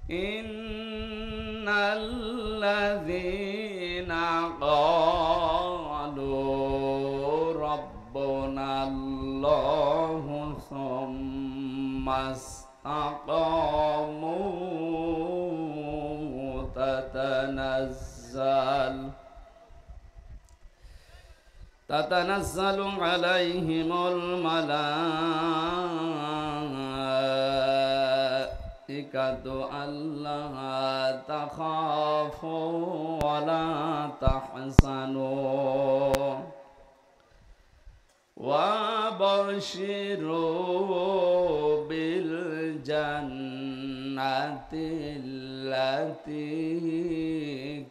ইন্নাল্লাযীনা ক্বালু রাব্বুনাল্লাহু সুম্মা ইসতাকামু تتنزل عليهم الملائكة ألا تخافوا ولا تحزنوا وابشروا بالجنة التي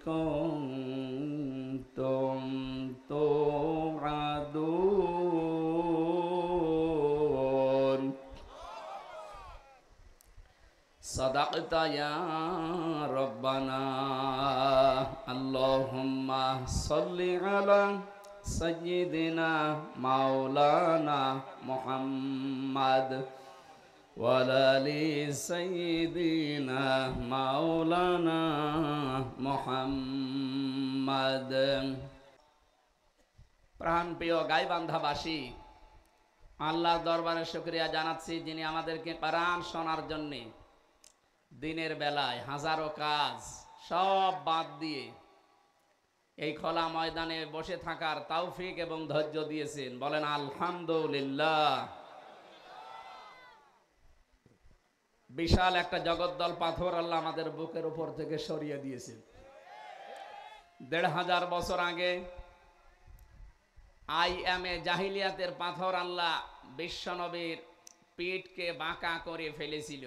كنتم توعدون صدقت يا ربنا اللهم صل على سيدنا مولانا محمد وعلى آل سيدنا مولانا محمد প্রাণপ্রিয় গাইবান্ধাবাসী, আল্লাহর দরবারে শুকরিয়া জানাচ্ছি যিনি আমাদেরকে কোরআন শোনার জন্য দিনের বেলায় হাজারো কাজ সব বাদ দিয়ে এই খোলা ময়দানে বসে থাকার তৌফিক এবং ধৈর্য দিয়েছেন। বলেন আলহামদুলিল্লাহ। বিশাল একটা জগদ্দল পাথর আল্লাহ আমাদের বুকের উপর থেকে সরিয়ে দিয়েছেন। ১৫০০ বছর আগে জাহিলিয়াতের পাথর আল্লাহ বিশ্বনবীর পিঠকে বাঁকা করে ফেলেছিল।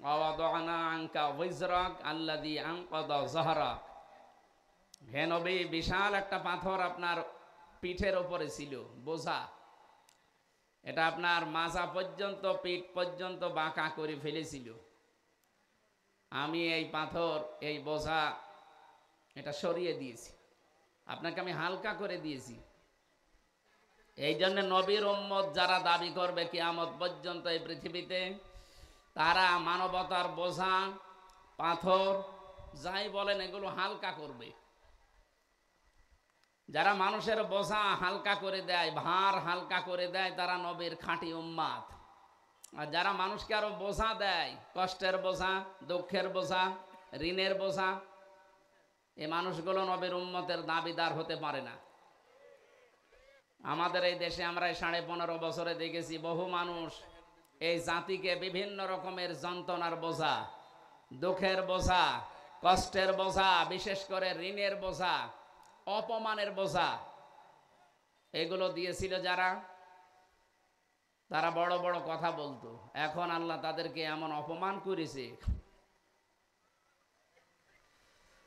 ওয়াদানা আনকা ওয়িজরাক আল্লাযী আনকাযা যাহরাক। হে নবী, বিশাল একটা পাথর আপনার পিঠের উপরে ছিল, বোঝা। এটা আপনার মাজা পর্যন্ত, পিঠ পর্যন্ত বাঁকা করে ফেলেছিল। আমি এই পাথর, এই বোঝা, এটা সরিয়ে দিয়েছি, আপনাকে আমি হালকা করে দিয়েছি। এই জন্য নবীর উম্মত যারা দাবি করবে কিয়ামত পর্যন্ত এই পৃথিবীতে, তারা মানবতার বোঝা, পাথর যাই বলেন এগুলো হালকা করবে। যারা মানুষের বোঝা হালকা করে দেয়, ভার হালকা করে দেয়, তারা নবীর খাঁটি উম্মাত। আর যারা মানুষকে আরো বোঝা দেয়, কষ্টের বোঝা, দুঃখের বোঝা, ঋণের বোঝা, এই মানুষগুলো নবীর উম্মতের দাবিদার হতে পারে না। আমাদের এই দেশে আমরা 15.5 বছরে দেখেছি বহু মানুষ এই জাতিকে বিভিন্ন রকমের যন্ত্রণার বোঝা, দুঃখের বোঝা, কষ্টের বোঝা, বিশেষ করে ঋণের বোঝা, অপমানের বোঝা, এগুলো দিয়েছিল যারা, তারা বড় বড় কথা বলতো। এখন আল্লাহ তাদেরকে এমন অপমান করেছে।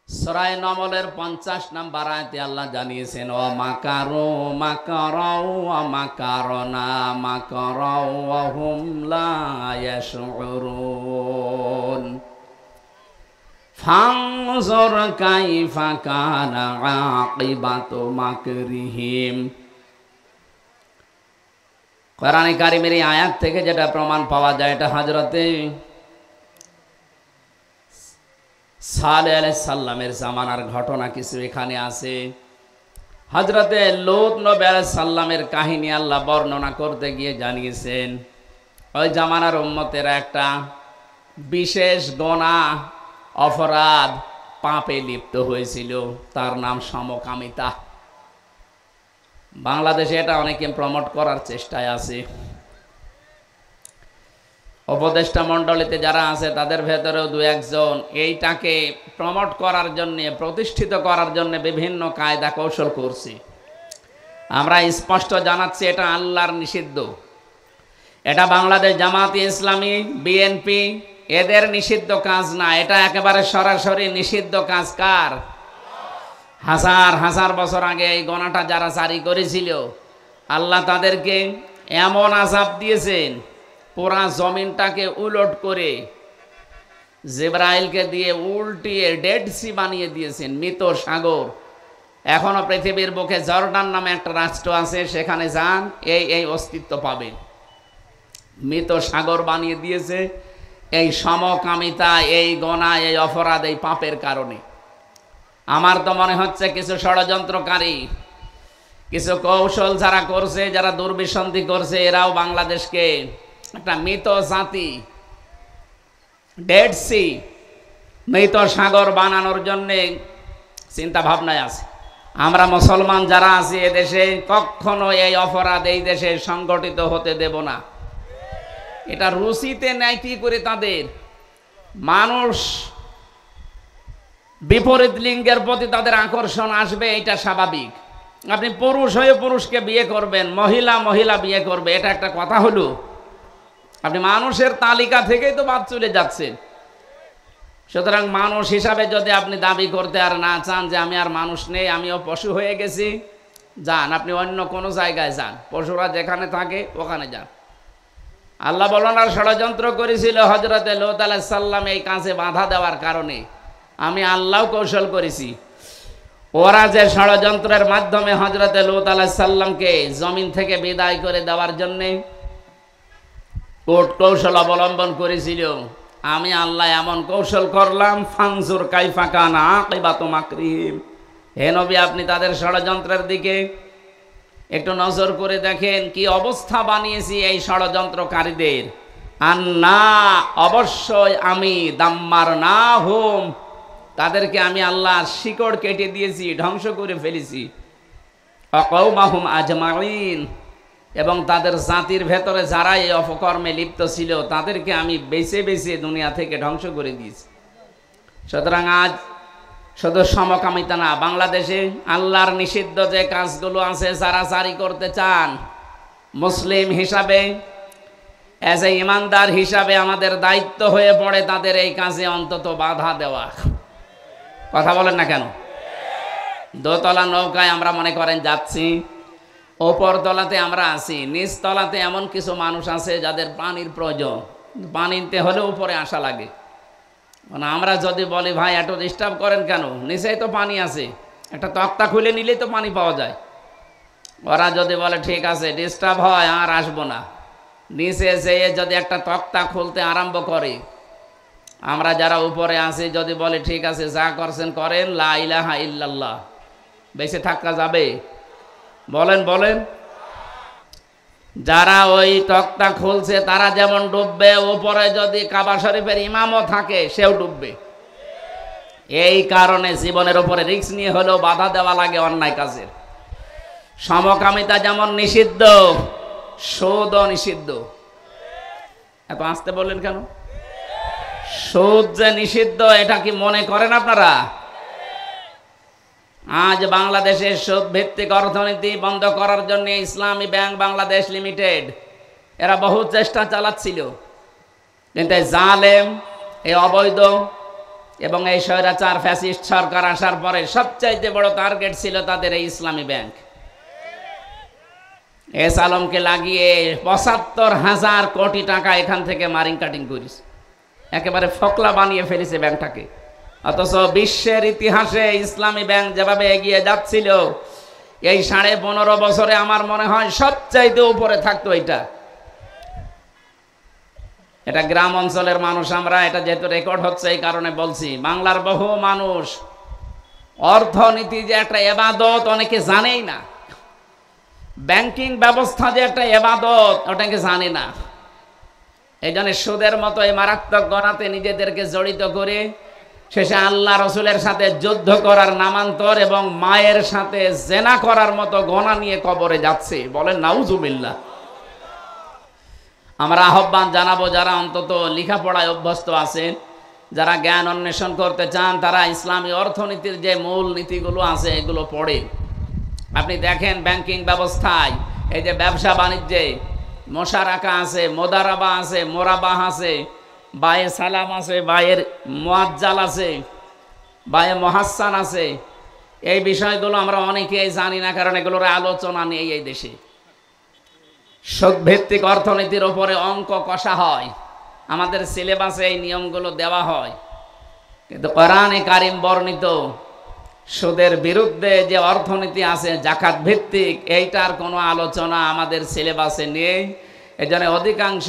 সূরা নমলের 50 নম্বর আয়াতে আল্লাহ জানিয়েছেন, ও মাকারু মাকারাও ওয়া মাকারনা মাকারাও ওয়া হুম লা ইয়াশউরুন ফানজুর কাইফা কানা আকিবাতু মাকরিহিম। কোরআনে কারিমের এই আয়াত থেকে যেটা প্রমাণ পাওয়া যায়, এটা হযরতে সালেহ আলাইহিস সালামের জামানার ঘটনা কিছু এখানে আছে। হযরতে লূত নবী আলাইহিস সালামের কাহিনী আল্লাহ বর্ণনা করতে গিয়ে জানিয়েছেন, ওই জামানার উম্মতেরা একটা বিশেষ গুনাহ, অপরাধ, পাপে লিপ্ত হয়েছিল, তার নাম সমকামিতা। বাংলাদেশে এটা অনেকে প্রমোট করার চেষ্টায় আছে। উপদেষ্টা মণ্ডলীতে যারা আছে তাদের ভেতরেও দু একজন এইটাকে প্রমোট করার জন্য, প্রতিষ্ঠিত করার জন্য বিভিন্ন কায়দা কৌশল করছে। আমরা স্পষ্ট জানাচ্ছি এটা আল্লাহর নিষিদ্ধ। এটা বাংলাদেশ জামাতে ইসলামী, বিএনপি এদের নিষিদ্ধ কাজ না, এটা একেবারে সরাসরি নিষিদ্ধ কাজ। কার? হাজার হাজার বছর আগে এই গণাটা যারা জারি করেছিল, আল্লাহ তাদেরকে এমন আযাব দিয়েছেন, পুরা জমিনটাকে উলট করে জিবরাইলকে দিয়ে উল্টিয়ে ডেড সি বানিয়ে দিয়েছেন, মৃত সাগর। এখনো পৃথিবীর বুকে জর্ডান নামে একটা রাষ্ট্র আছে, সেখানে যান এই অস্তিত্ব পাবেন। মৃত সাগর বানিয়ে দিয়েছে, এই সমকামিতা, এই গোনা, এই অপরাধ, এই পাপের কারণে। আমার তো মনে হচ্ছে কিছু ষড়যন্ত্রকারী, কিছু কৌশল যারা করছে, যারা দুর্বিসন্ধি করছে, এরাও বাংলাদেশকে একটা মৃত জাতি, ডেড সি, মৃত সাগর বানানোর জন্যে চিন্তা ভাবনায় আছে। আমরা মুসলমান যারা আছি এদেশে কখনো এই অপরাধ এই দেশে সংগঠিত হতে দেব না। এটা রুচিতে নেয় কি করে তাদের, মানুষ বিপরীত লিঙ্গের প্রতি তাদের আকর্ষণ আসবে, এটা স্বাভাবিক। আপনি পুরুষ হয়ে পুরুষকে বিয়ে করবেন, মহিলা মহিলা বিয়ে করবে, এটা একটা কথা হলো? আপনি মানুষের তালিকা থেকেই তো বাদ চলে যাচ্ছেন। সুতরাং মানুষ হিসাবে যদি আপনি দাবি করতে আর না চান যে আমি আর মানুষ নেই, আমিও পশু হয়ে গেছি, যান আপনি অন্য কোনো জায়গায় যান, পশুরা যেখানে থাকে ওখানে যান। আল্লাহ বলেন আর ষড়যন্ত্র করেছিল হযরতে লূত আলাইহিস সালাম এই কাজে বাধা দেওয়ার কারণে, আমি আল্লাহ কৌশল করেছি। ওরা যে ষড়যন্ত্রের মাধ্যমে হযরতে লূত আলাইহিস সালামকে জমিন থেকে বিদায় করে দেওয়ার জন্যে কোট কৌশল অবলম্বন করেছিল, আমি আল্লাহ এমন কৌশল করলাম, ফানজুর কাইফা কানা আকিবাতু মাকরিহিম। হে নবী, আপনি তাদের ষড়যন্ত্রের দিকে একটু নজর করে দেখেন কি অবস্থা বানিয়েছি এই ষড়যন্ত্রকারীদের। আন্না, অবশ্যই আমি, দাম্মার না হোম, তাদেরকে আমি আল্লাহ শিকড় কেটে দিয়েছি, ধ্বংস করে ফেলেছি। অকৌমাহুম আজমাইন, এবং তাদের জাতির ভেতরে যারা এই অপকর্মে লিপ্ত ছিল তাদেরকে আমি বেছে বেছে দুনিয়া থেকে ধ্বংস করে দিয়েছি। সুতরাং আজ শুধু সমকামিতা না, বাংলাদেশে আল্লাহর নিষিদ্ধ যে কাজগুলো আছে যারা জারি করতে চান, মুসলিম হিসাবে, অ্যাজ এ ইমানদার হিসাবে আমাদের দায়িত্ব হয়ে পড়ে তাদের এই কাজে অন্তত বাধা দেওয়া। কথা বলেন না কেন? দোতলা নৌকায় আমরা মনে করেন যাচ্ছি, ওপর তলাতে আমরা আছি, নিচ তলাতে এমন কিছু মানুষ আছে যাদের পানির প্রয়োজন, পানি নিতে হলে উপরে আসা লাগে। মানে আমরা যদি বলি ভাই এত ডিস্টার্ব করেন কেন, নিচেই তো পানি আছে, একটা তক্তা খুলে নিলেই তো পানি পাওয়া যায়। ওরা যদি বলে ঠিক আছে ডিস্টার্ব হয় আর আসবো না, নিচে যেয়ে যদি একটা তক্তা খুলতে আরম্ভ করে, আমরা যারা উপরে আছি যদি বলে ঠিক আছে যা করছেন করেন, লা ইলাহা ইল্লাল্লাহ, বেঁচে থাকা যাবে? বলেন বলেন। যারা ওই তক্তা খুলছে তারা যেমন ডুববে, উপরে যদি কাবা শরীফের ইমামও থাকে সেও ডুববে। এই কারণে জীবনের উপরে রিস্ক নিয়ে হলেও বাধা দেওয়া লাগে অন্যায় কাজের। সমকামিতা যেমন নিষিদ্ধ, সুদও নিষিদ্ধ। এত আসতে বললেন কেন? সুদ যে নিষিদ্ধ এটা কি মনে করেন আপনারা? আজ বাংলাদেশের সুদ ভিত্তিক অর্থনীতি বন্ধ করার জন্য ইসলামী ব্যাংক বাংলাদেশ লিমিটেড এরা বহু চেষ্টা চালাচ্ছিল, কিন্তু এই জালেম, এই অবৈধ এবং এই স্বৈরাচার ফ্যাসিস্ট সরকার আসার পরে সবচাইতে বড় টার্গেট ছিল তাদের এই ইসলামী ব্যাংক। এস আলমকে লাগিয়ে ৭৫,০০০ কোটি টাকা এখান থেকে মারিং কাটিং করিস, একেবারে ফকলা বানিয়ে ফেলেছে ব্যাংকটাকে। অথচ বিশ্বের ইতিহাসে ইসলামী ব্যাংক যেভাবে এগিয়ে যাচ্ছিল, এই ১৫.৫ বছরে আমার মনে হয় সবচাইতে উপরে থাকতো এটা। এটা গ্রাম অঞ্চলের মানুষ আমরা, এটা যেহেতু রেকর্ড হচ্ছে এই কারণে বলছি, বাংলার বহু মানুষ অর্থনীতি যে একটা ইবাদত অনেকে জানেই না, ব্যাংকিং ব্যবস্থা যে একটা ইবাদত ওটাকে জানে না। এই জন্য সুদের মতো এই মারাত্মক গণাতে নিজেদেরকে জড়িত করে শেষে আল্লাহ রসুলের সাথে যুদ্ধ করার নামান্তর এবং মায়ের সাথে জেনা করার মতো গণা নিয়ে কবরে যাচ্ছে। বলেন নাউজুবিল্লাহ। আমরা আহ্বান জানাবো যারা অন্তত লেখাপড়ায় অভ্যস্ত আছেন, যারা জ্ঞান অন্বেষণ করতে চান, তারা ইসলামী অর্থনীতির যে মূল নীতিগুলো আছে এগুলো পড়ে। আপনি দেখেন ব্যাংকিং ব্যবস্থায় এই যে ব্যবসা বাণিজ্যে মোশারাকা আছে, মোদারাবা আছে, মোরাবাহ আছে, বায়ে সালাম আছে, বায়ের মুআজ্জাল আছে, বায়ে মুহাসসান আছে। এই বিষয়গুলো আমরা অনেকেই জানি না, কারণ এগুলোর আলোচনা নেই এই দেশে। সুদভিত্তিক অর্থনীতির উপরে অঙ্ক কষা হয়, আমাদের সিলেবাসে এই নিয়মগুলো দেওয়া হয়, কিন্তু কোরআনে কারিম বর্ণিত সুদের বিরুদ্ধে যে অর্থনীতি আছে জাকাত ভিত্তিক, এইটার কোনো আলোচনা আমাদের সিলেবাসে নেই। এই জন্য অধিকাংশ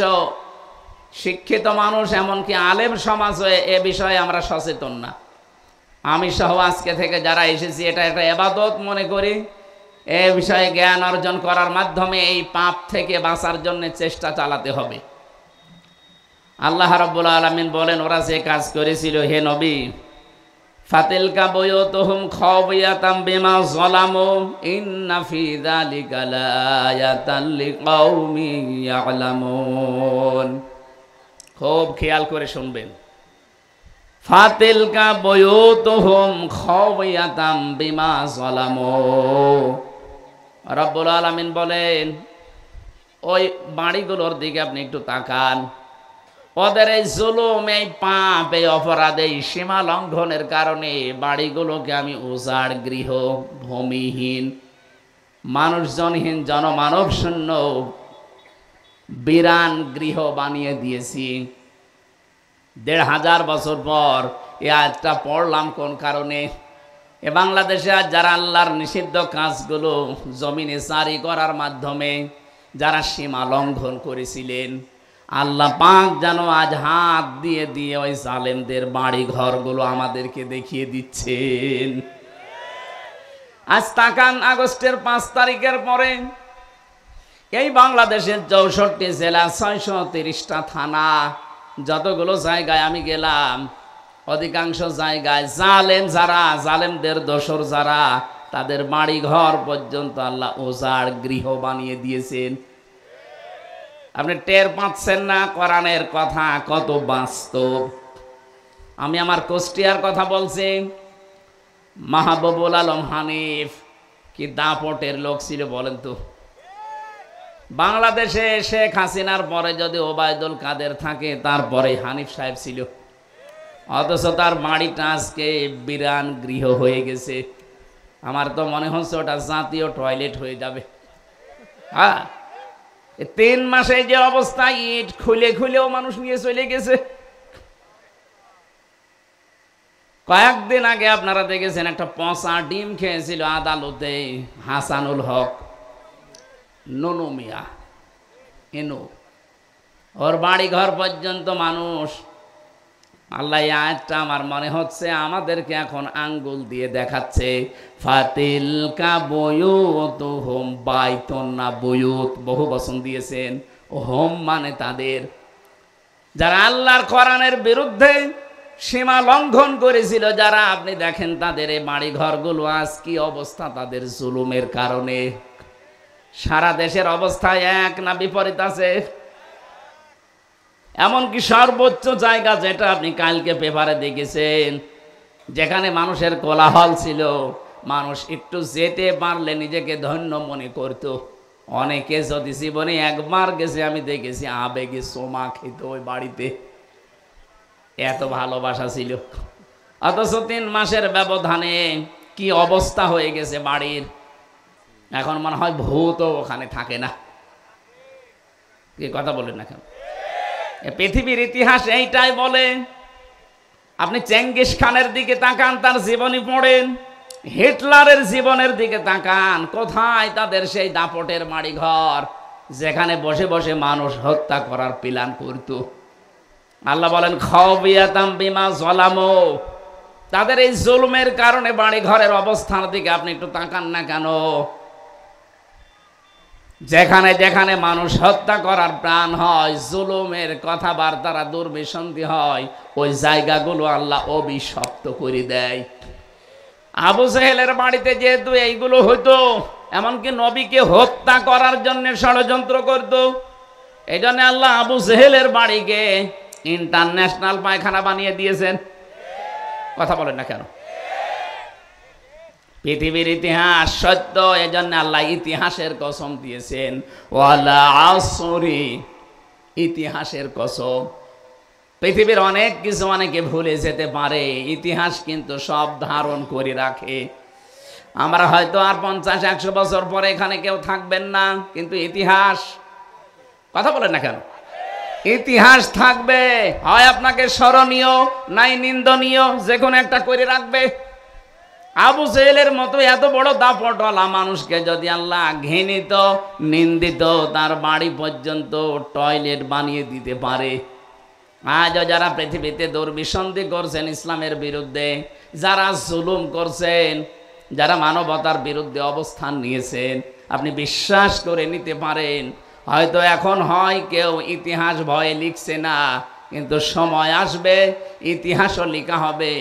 শিক্ষিত মানুষ এমনকি আলেম সমাজ হয়ে এ বিষয়ে আমরা সচেতন না। আমি সহ আজকে থেকে যারা এসেছি এটা একটা ইবাদত মনে করি। এ বিষয়ে জ্ঞান অর্জন করার মাধ্যমে এই পাপ থেকে বাঁচার জন্য চেষ্টা চালাতে হবে। আল্লাহ রাব্বুল আলামিন বলেন, ওরা যে কাজ করেছিল হে নবী, ফাতিলকা বুয়ুতুহুম খাওয়ায়াতাম বিমা যালামু ইন্না ফি যালিকা লাআয়াতান লিকাউমিন ইয়ালামুন। খুব খেয়াল করে শুনবেন। ফাতিলকা বুয়ুতুহুম খাওয়ায়াতাম বিমা যালামু, রাব্বুল আলামিন বলেন ওই বাড়িগুলোর দিকে আপনি একটু তাকান। ওদের এই জুলুম, এই পাপ, এই অপরাধ, এই সীমা লঙ্ঘনের কারণে বাড়িগুলোকে আমি উজাড় গৃহ, ভূমিহীন, মানুষজনহীন, জনমানব শূন্য বিরান গৃহ বানিয়ে দিয়েছি। ১৫০০ বছর পর এ আয়াতটা পড়লাম কোন কারণে? এ বাংলাদেশে আজ যারা আল্লাহর নিষিদ্ধ কাজগুলো জমিনে জারি করার মাধ্যমে যারা সীমা লঙ্ঘন করেছিলেন, আল্লাহ পাক যেন আজ হাত দিয়ে দিয়ে ওই জালেমদের বাড়ি ঘরগুলো আমাদেরকে দেখিয়ে দিচ্ছেন। আজ তাকান, আগস্টের 5 তারিখের পরে এই বাংলাদেশের 64 জেলা, 630টা থানা, যতগুলো জায়গায় আমি গেলাম অধিকাংশ জায়গায় জালেম যারা, জালেমদের দোসর যারা, তাদের বাড়ি ঘর পর্যন্ত আল্লাহ উজাড় গৃহ বানিয়ে দিয়েছেন। আপনি টের পাচ্ছেন না কোরআনের কথা কত বাস্তব। আমি আমার কুষ্টিয়ার কথা বলছি। মাহবুবুল আলম হানিফ কি দাপটের লোক ছিল বলেন তো। বাংলাদেশে শেখ হাসিনার পরে যদি ওবায়দুল কাদের থাকে, তারপরে হানিফ সাহেব ছিল, অথচ তার বাড়িটা আজকে বিরান গৃহ হয়ে গেছে। আমার তো মনে হচ্ছে ওটা জাতীয় টয়লেট হয়ে যাবে। হ্যাঁ, 3 মাসে যে অবস্থা, ইট খুলে খুলেও মানুষ নিয়ে চলে গেছে। কয়েকদিন আগে আপনারা দেখেছেন একটা পচা ডিম খেয়েছিল আদালতে হাসানুল হক, নুনু মিয়া, এনু, ওর বাড়ি ঘর পর্যন্ত মানুষ। আল্লাহ এই আয়াতটা আমার মনে হচ্ছে আমাদেরকে এখন আঙ্গুল দিয়ে দেখাচ্ছে। ফাতিলকা বুয়ুতুহুম, বাইতুন না বুয়ুত, বহু বচন দিয়েছেন। হোম মানে তাদের, যারা আল্লাহর কোরআনের বিরুদ্ধে সীমা লঙ্ঘন করেছিল, যারা, আপনি দেখেন তাদের এই বাড়ি ঘরগুলো আজ কি অবস্থা তাদের জুলুমের কারণে। সারা দেশের অবস্থা এক না বিপরীত আছে? এমনকি সর্বোচ্চ জায়গা যেটা আপনি কালকে পেপারে দেখেছেন, যেখানে মানুষের কোলাহল ছিল, মানুষ একটু যেতে পারলে নিজেকে ধন্য মনে করত। অনেকে যদি জীবনে একবার গেছে, আমি দেখেছি আবেগে সোমা খেত ওই বাড়িতে, এত ভালোবাসা ছিল। অথচ 3 মাসের ব্যবধানে কি অবস্থা হয়ে গেছে বাড়ির। এখন মনে হয় ভূতও ওখানে থাকে না। কি কথা বলেন না কেন? পৃথিবীর ইতিহাস এইটাই বলে। আপনি চেঙ্গিস খানের দিকে তাকান, তার জীবনী পড়েন, হিটলারের জীবনের দিকে তাকান, কোথায় তাদের সেই দাপটের বাড়ি ঘর, যেখানে বসে বসে মানুষ হত্যা করার প্ল্যান করত। আল্লাহ বলেন খাওয়ায়াতাম বিমা যালামু, তাদের এই জুলুমের কারণে বাড়ি ঘরের অবস্থার দিকে আপনি একটু তাকান না কেন? যেখানে যেখানে মানুষ হত্যা করার প্রাণ হয়, জুলুমের কথাবার্তারা দুর্বিসন্ধি হয়, ওই জায়গাগুলো আল্লাহ অভিশপ্ত করে দেয়। আবু জেহেলের বাড়িতে যেহেতু এইগুলো হইতো, এমনকি নবীকে হত্যা করার জন্য ষড়যন্ত্র করত, এই জন্য আল্লাহ আবু জেহেলের বাড়িকে ইন্টারন্যাশনাল পায়খানা বানিয়ে দিয়েছেন। কথা বলেন না কেন? পৃথিবীর ইতিহাস সত্য, এজন্য আল্লাহ ইতিহাসের কসম দিয়েছেন, ওয়ালা আসরি, ইতিহাসের কসম। পৃথিবীর অনেক কিছু অনেকে ভুলে যেতে পারে, ইতিহাস কিন্তু সব ধারণ করে রাখে। আমরা হয়তো আর 50-100 বছর পরে এখানে কেউ থাকবেন না, কিন্তু ইতিহাস, কথা বলেন না কেন, ইতিহাস থাকবে। হয় আপনাকে স্মরণীয় নাই নিন্দনীয়, যে কোনো একটা করে রাখবে। আবু জেহেলের মতো এত বড় দাপটওয়ালা মানুষকে যদি আল্লাহ ঘৃণিত, নিন্দিত, তার বাড়ি পর্যন্ত টয়লেট বানিয়ে দিতে পারে, আজও যারা পৃথিবীতে দুর্বিসন্ধি করছেন ইসলামের বিরুদ্ধে, যারা জুলুম করছেন, যারা মানবতার বিরুদ্ধে অবস্থান নিয়েছেন, আপনি বিশ্বাস করে নিতে পারেন হয়তো এখন হয় কেউ ইতিহাস ভয়ে লিখছে না, কিন্তু সময় আসবে ইতিহাসও লেখা হবে।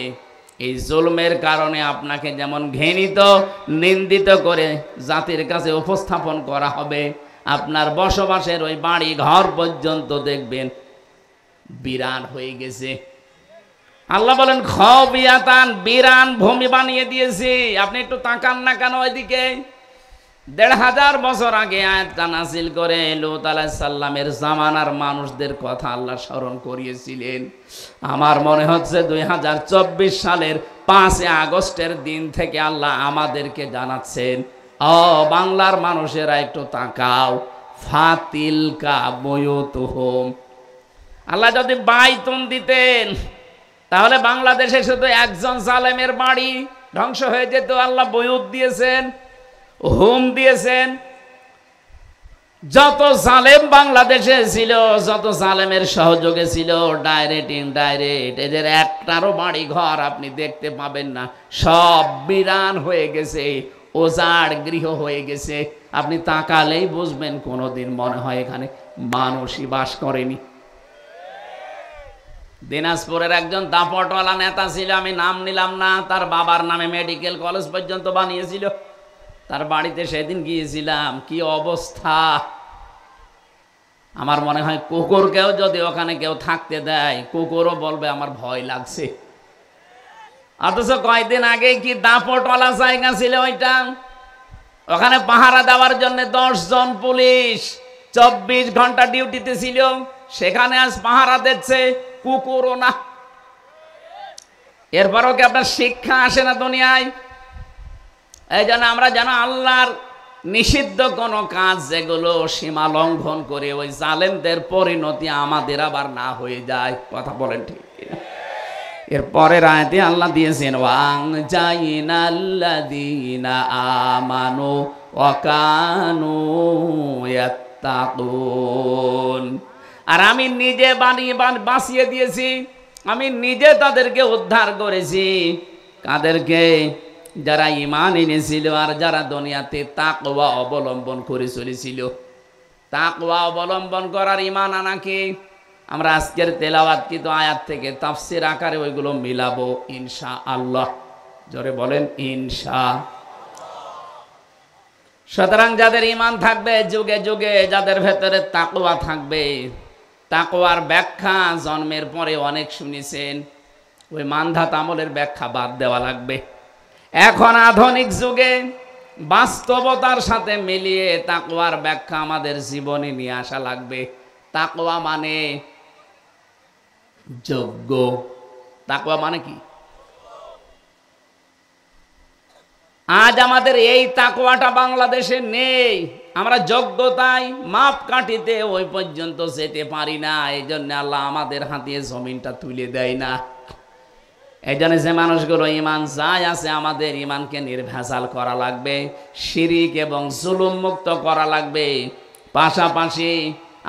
এই জুলমের কারণে আপনাকে যেমন ঘৃণিত নিন্দিত করে জাতির কাছে উপস্থাপন করা হবে, আপনার বসবাসের ওই বাড়ি ঘর পর্যন্ত দেখবেন বিরান হয়ে গেছে। আল্লাহ বলেন খাওবিয়াতান, বিরান ভূমি বানিয়ে দিয়েছি। আপনি একটু তাকান না কেন ওইদিকে? ১৫০০ বছর আগে আয়াতটা নাযিল করে লূত আলাইহিস সালামের জামানার মানুষদের কথা আল্লাহ স্মরণ করিয়েছিলেন। আমার মনে হচ্ছে ২০২৪ সালের ৫ আগস্টের দিন থেকে আল্লাহ আমাদেরকে জানাচ্ছেন, ও বাংলার মানুষেরা একটু তাকাও, ফাতিলকা বুয়ুতুহুম। আল্লাহ যদি বাইতুন দিতেন তাহলে বাংলাদেশে শুধু একজন জালেমের বাড়ি ধ্বংস হয়ে যেত। আল্লাহ বুয়ুত দিয়েছেন, হোম দিয়েছেন। যত জালেম বাংলাদেশে ছিল, যত জালেমের সহযোগে ছিল, ডাইরেক্ট ইনডাইরেক্ট, এদের একটারও বাড়ি ঘর আপনি দেখতে পাবেন না। সব বিরান হয়ে গেছে, ওজাড় গৃহ হয়ে গেছে। আপনি তাকালেই বুঝবেন কোনোদিন মনে হয় এখানে মানুষই বাস করেনি। দিনাজপুরের একজন দাপটওয়ালা নেতা ছিল, আমি নাম নিলাম না, তার বাবার নামে মেডিকেল কলেজ পর্যন্ত বানিয়েছিল। তার বাড়িতে সেদিন গিয়েছিলাম, কি অবস্থা! আমার মনে হয় কুকুরকেও যদি ওখানে কেউ থাকতে দেয়, কুকুরও বলবে আমার ভয় লাগছে। অথচ কয়েকদিন আগে কি দাপটওয়ালা জায়গা ছিল ওইটা, ওখানে পাহারা দেওয়ার জন্য 10 জন পুলিশ 24 ঘন্টা ডিউটিতে ছিল, সেখানে আজ পাহারা দিচ্ছে কুকুরও না। এরপরও কি আপনার শিক্ষা আসে না দুনিয়ায়? এই জন্য আমরা যেন আল্লাহর নিষিদ্ধ কোন কাজ যেগুলো সীমা লঙ্ঘন করে ওই জালেমদের পরিণতি আমাদের আবার না হয়ে যায়। কথা বলেন ঠিক কিনা? এরপরের আয়াতে আল্লাহ দিয়েছেন ওয়াং জাইনাল্লাযীনা আমানু ওয়া কানু ইয়াত্তাকুন। আর আমি নিজে বাঁচিয়ে দিয়েছি, আমি নিজে তাদেরকে উদ্ধার করেছি। কাদেরকে? যারা ঈমান এনেছিল আর যারা দুনিয়াতে তাকওয়া অবলম্বন করে চলেছিল। তাকওয়া অবলম্বন করার ঈমান আনা কি? আমরা আজকের তেলাওয়াতকৃত আয়াত থেকে তাফসীর আকারে ওইগুলো মিলাবো ইনশাআল্লাহ। জোরে বলেন ইনশাআল্লাহ। সুতরাং যাদের ঈমান থাকবে যুগে যুগে, যাদের ভেতরে তাকওয়া থাকবে, তাকওয়ার ব্যাখ্যা জন্মের পরে অনেক শুনেছেন, ওই মানধাত আমলের ব্যাখ্যা বাদ দেওয়া লাগবে। এখন আধুনিক যুগে বাস্তবতার সাথে মিলিয়ে তাকওয়ার ব্যাখ্যা আমাদের জীবনে নিয়ে আসা লাগবে। তাকওয়া মানে যোগ্য। তাকওয়া মানে কি? আজ আমাদের এই তাকওয়াটা বাংলাদেশে নেই। আমরা যোগ্যতায় মাপকাঠিতে ওই পর্যন্ত যেতে পারি না। এই জন্য আল্লাহ আমাদের হাতে জমিনটা তুলে দেয় না। এই জন্য যে মানুষগুলো ঈমান যায় আছে, আমাদের ঈমানকে নির্ভেজাল করা লাগবে, শিরিক এবং জুলুম মুক্ত করা লাগবে। পাশাপাশি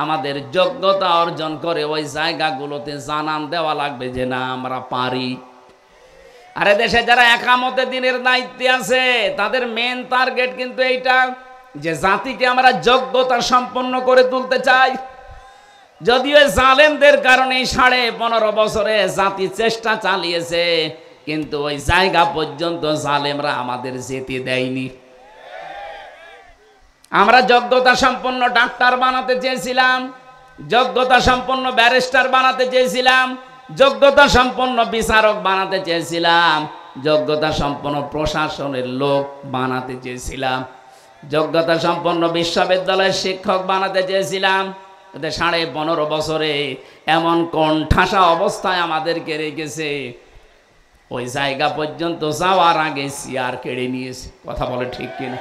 আমাদের যোগ্যতা অর্জন করে ওই জায়গাগুলোতে জানান দেওয়া লাগবে যে না আমরা পারি। আর দেশে যারা একামতে দিনের দায়িত্বে আছে, তাদের মেন টার্গেট কিন্তু এইটা যে জাতিকে আমরা যোগ্যতা সম্পন্ন করে তুলতে চাই। যদিও জালেমদের কারণে 15.5 বছরে জাতি চেষ্টা চালিয়েছে, কিন্তু ওই জায়গা পর্যন্ত জালেমরা আমাদের যেতে দেয়নি। আমরা যোগ্যতা সম্পন্ন ডাক্তার বানাতে চেয়েছিলাম, যোগ্যতা সম্পন্ন ব্যারিস্টার বানাতে চেয়েছিলাম, যোগ্যতা সম্পন্ন বিচারক বানাতে চেয়েছিলাম, যোগ্যতা সম্পন্ন প্রশাসনের লোক বানাতে চেয়েছিলাম, যোগ্যতা সম্পন্ন বিশ্ববিদ্যালয়ের শিক্ষক বানাতে চেয়েছিলাম। 15.5 বছরে এমন কোণঠাসা অবস্থায় আমাদেরকে রেখেছে, ওই জায়গা পর্যন্ত যাওয়ার আগে চেয়ার কেড়ে নিয়েছে। কথা বলে ঠিক কিনা?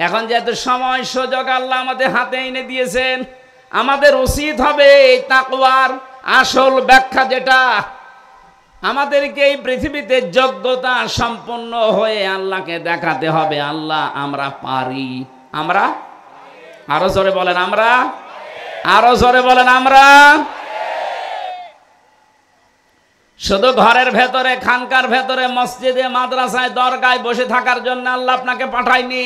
এখন যেহেতু সময় সুযোগ আল্লাহ আমাদের হাতে এনে দিয়েছেন, আমাদের উচিত হবে এই তাকওয়ার আসল ব্যাখ্যা যেটা, আমাদেরকে এই পৃথিবীতে যোগ্যতা সম্পন্ন হয়ে আল্লাহকে দেখাতে হবে আল্লাহ আমরা পারি। আমরা আরো জোরে বলেন আমরা, আরো জোরে বলেন আমরা। শুধু ঘরের ভেতরে, খানকার ভেতরে, মসজিদে, মাদ্রাসায়, দরগায় বসে থাকার জন্য আল্লাহ আপনাকে পাঠায়নি।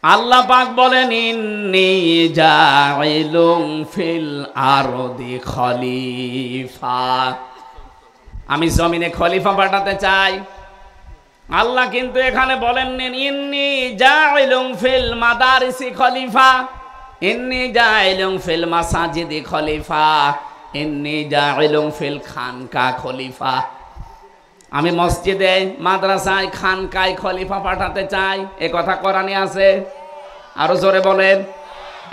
আল্লাহ পাক বলেন, ইন্নী জাইলুম ফিল আরদি খলিফা, আমি জমিনে খলিফা পাঠাতে চাই। আল্লাহ কিন্তু এখানে বলেননি ইন্নী জাইলুম ফিল মাদারিসি খলিফা, ইন্নী জাইলুম ফিল মাসাজিদি খলিফা, ইন্নী জাইলুম ফিল খানকা খলিফা। আমি মসজিদে, মাদ্রাসায়, খানকায় খলিফা পাঠাতে চাই। এ কথা কোরআনে আছে? আরো জোরে বলেন।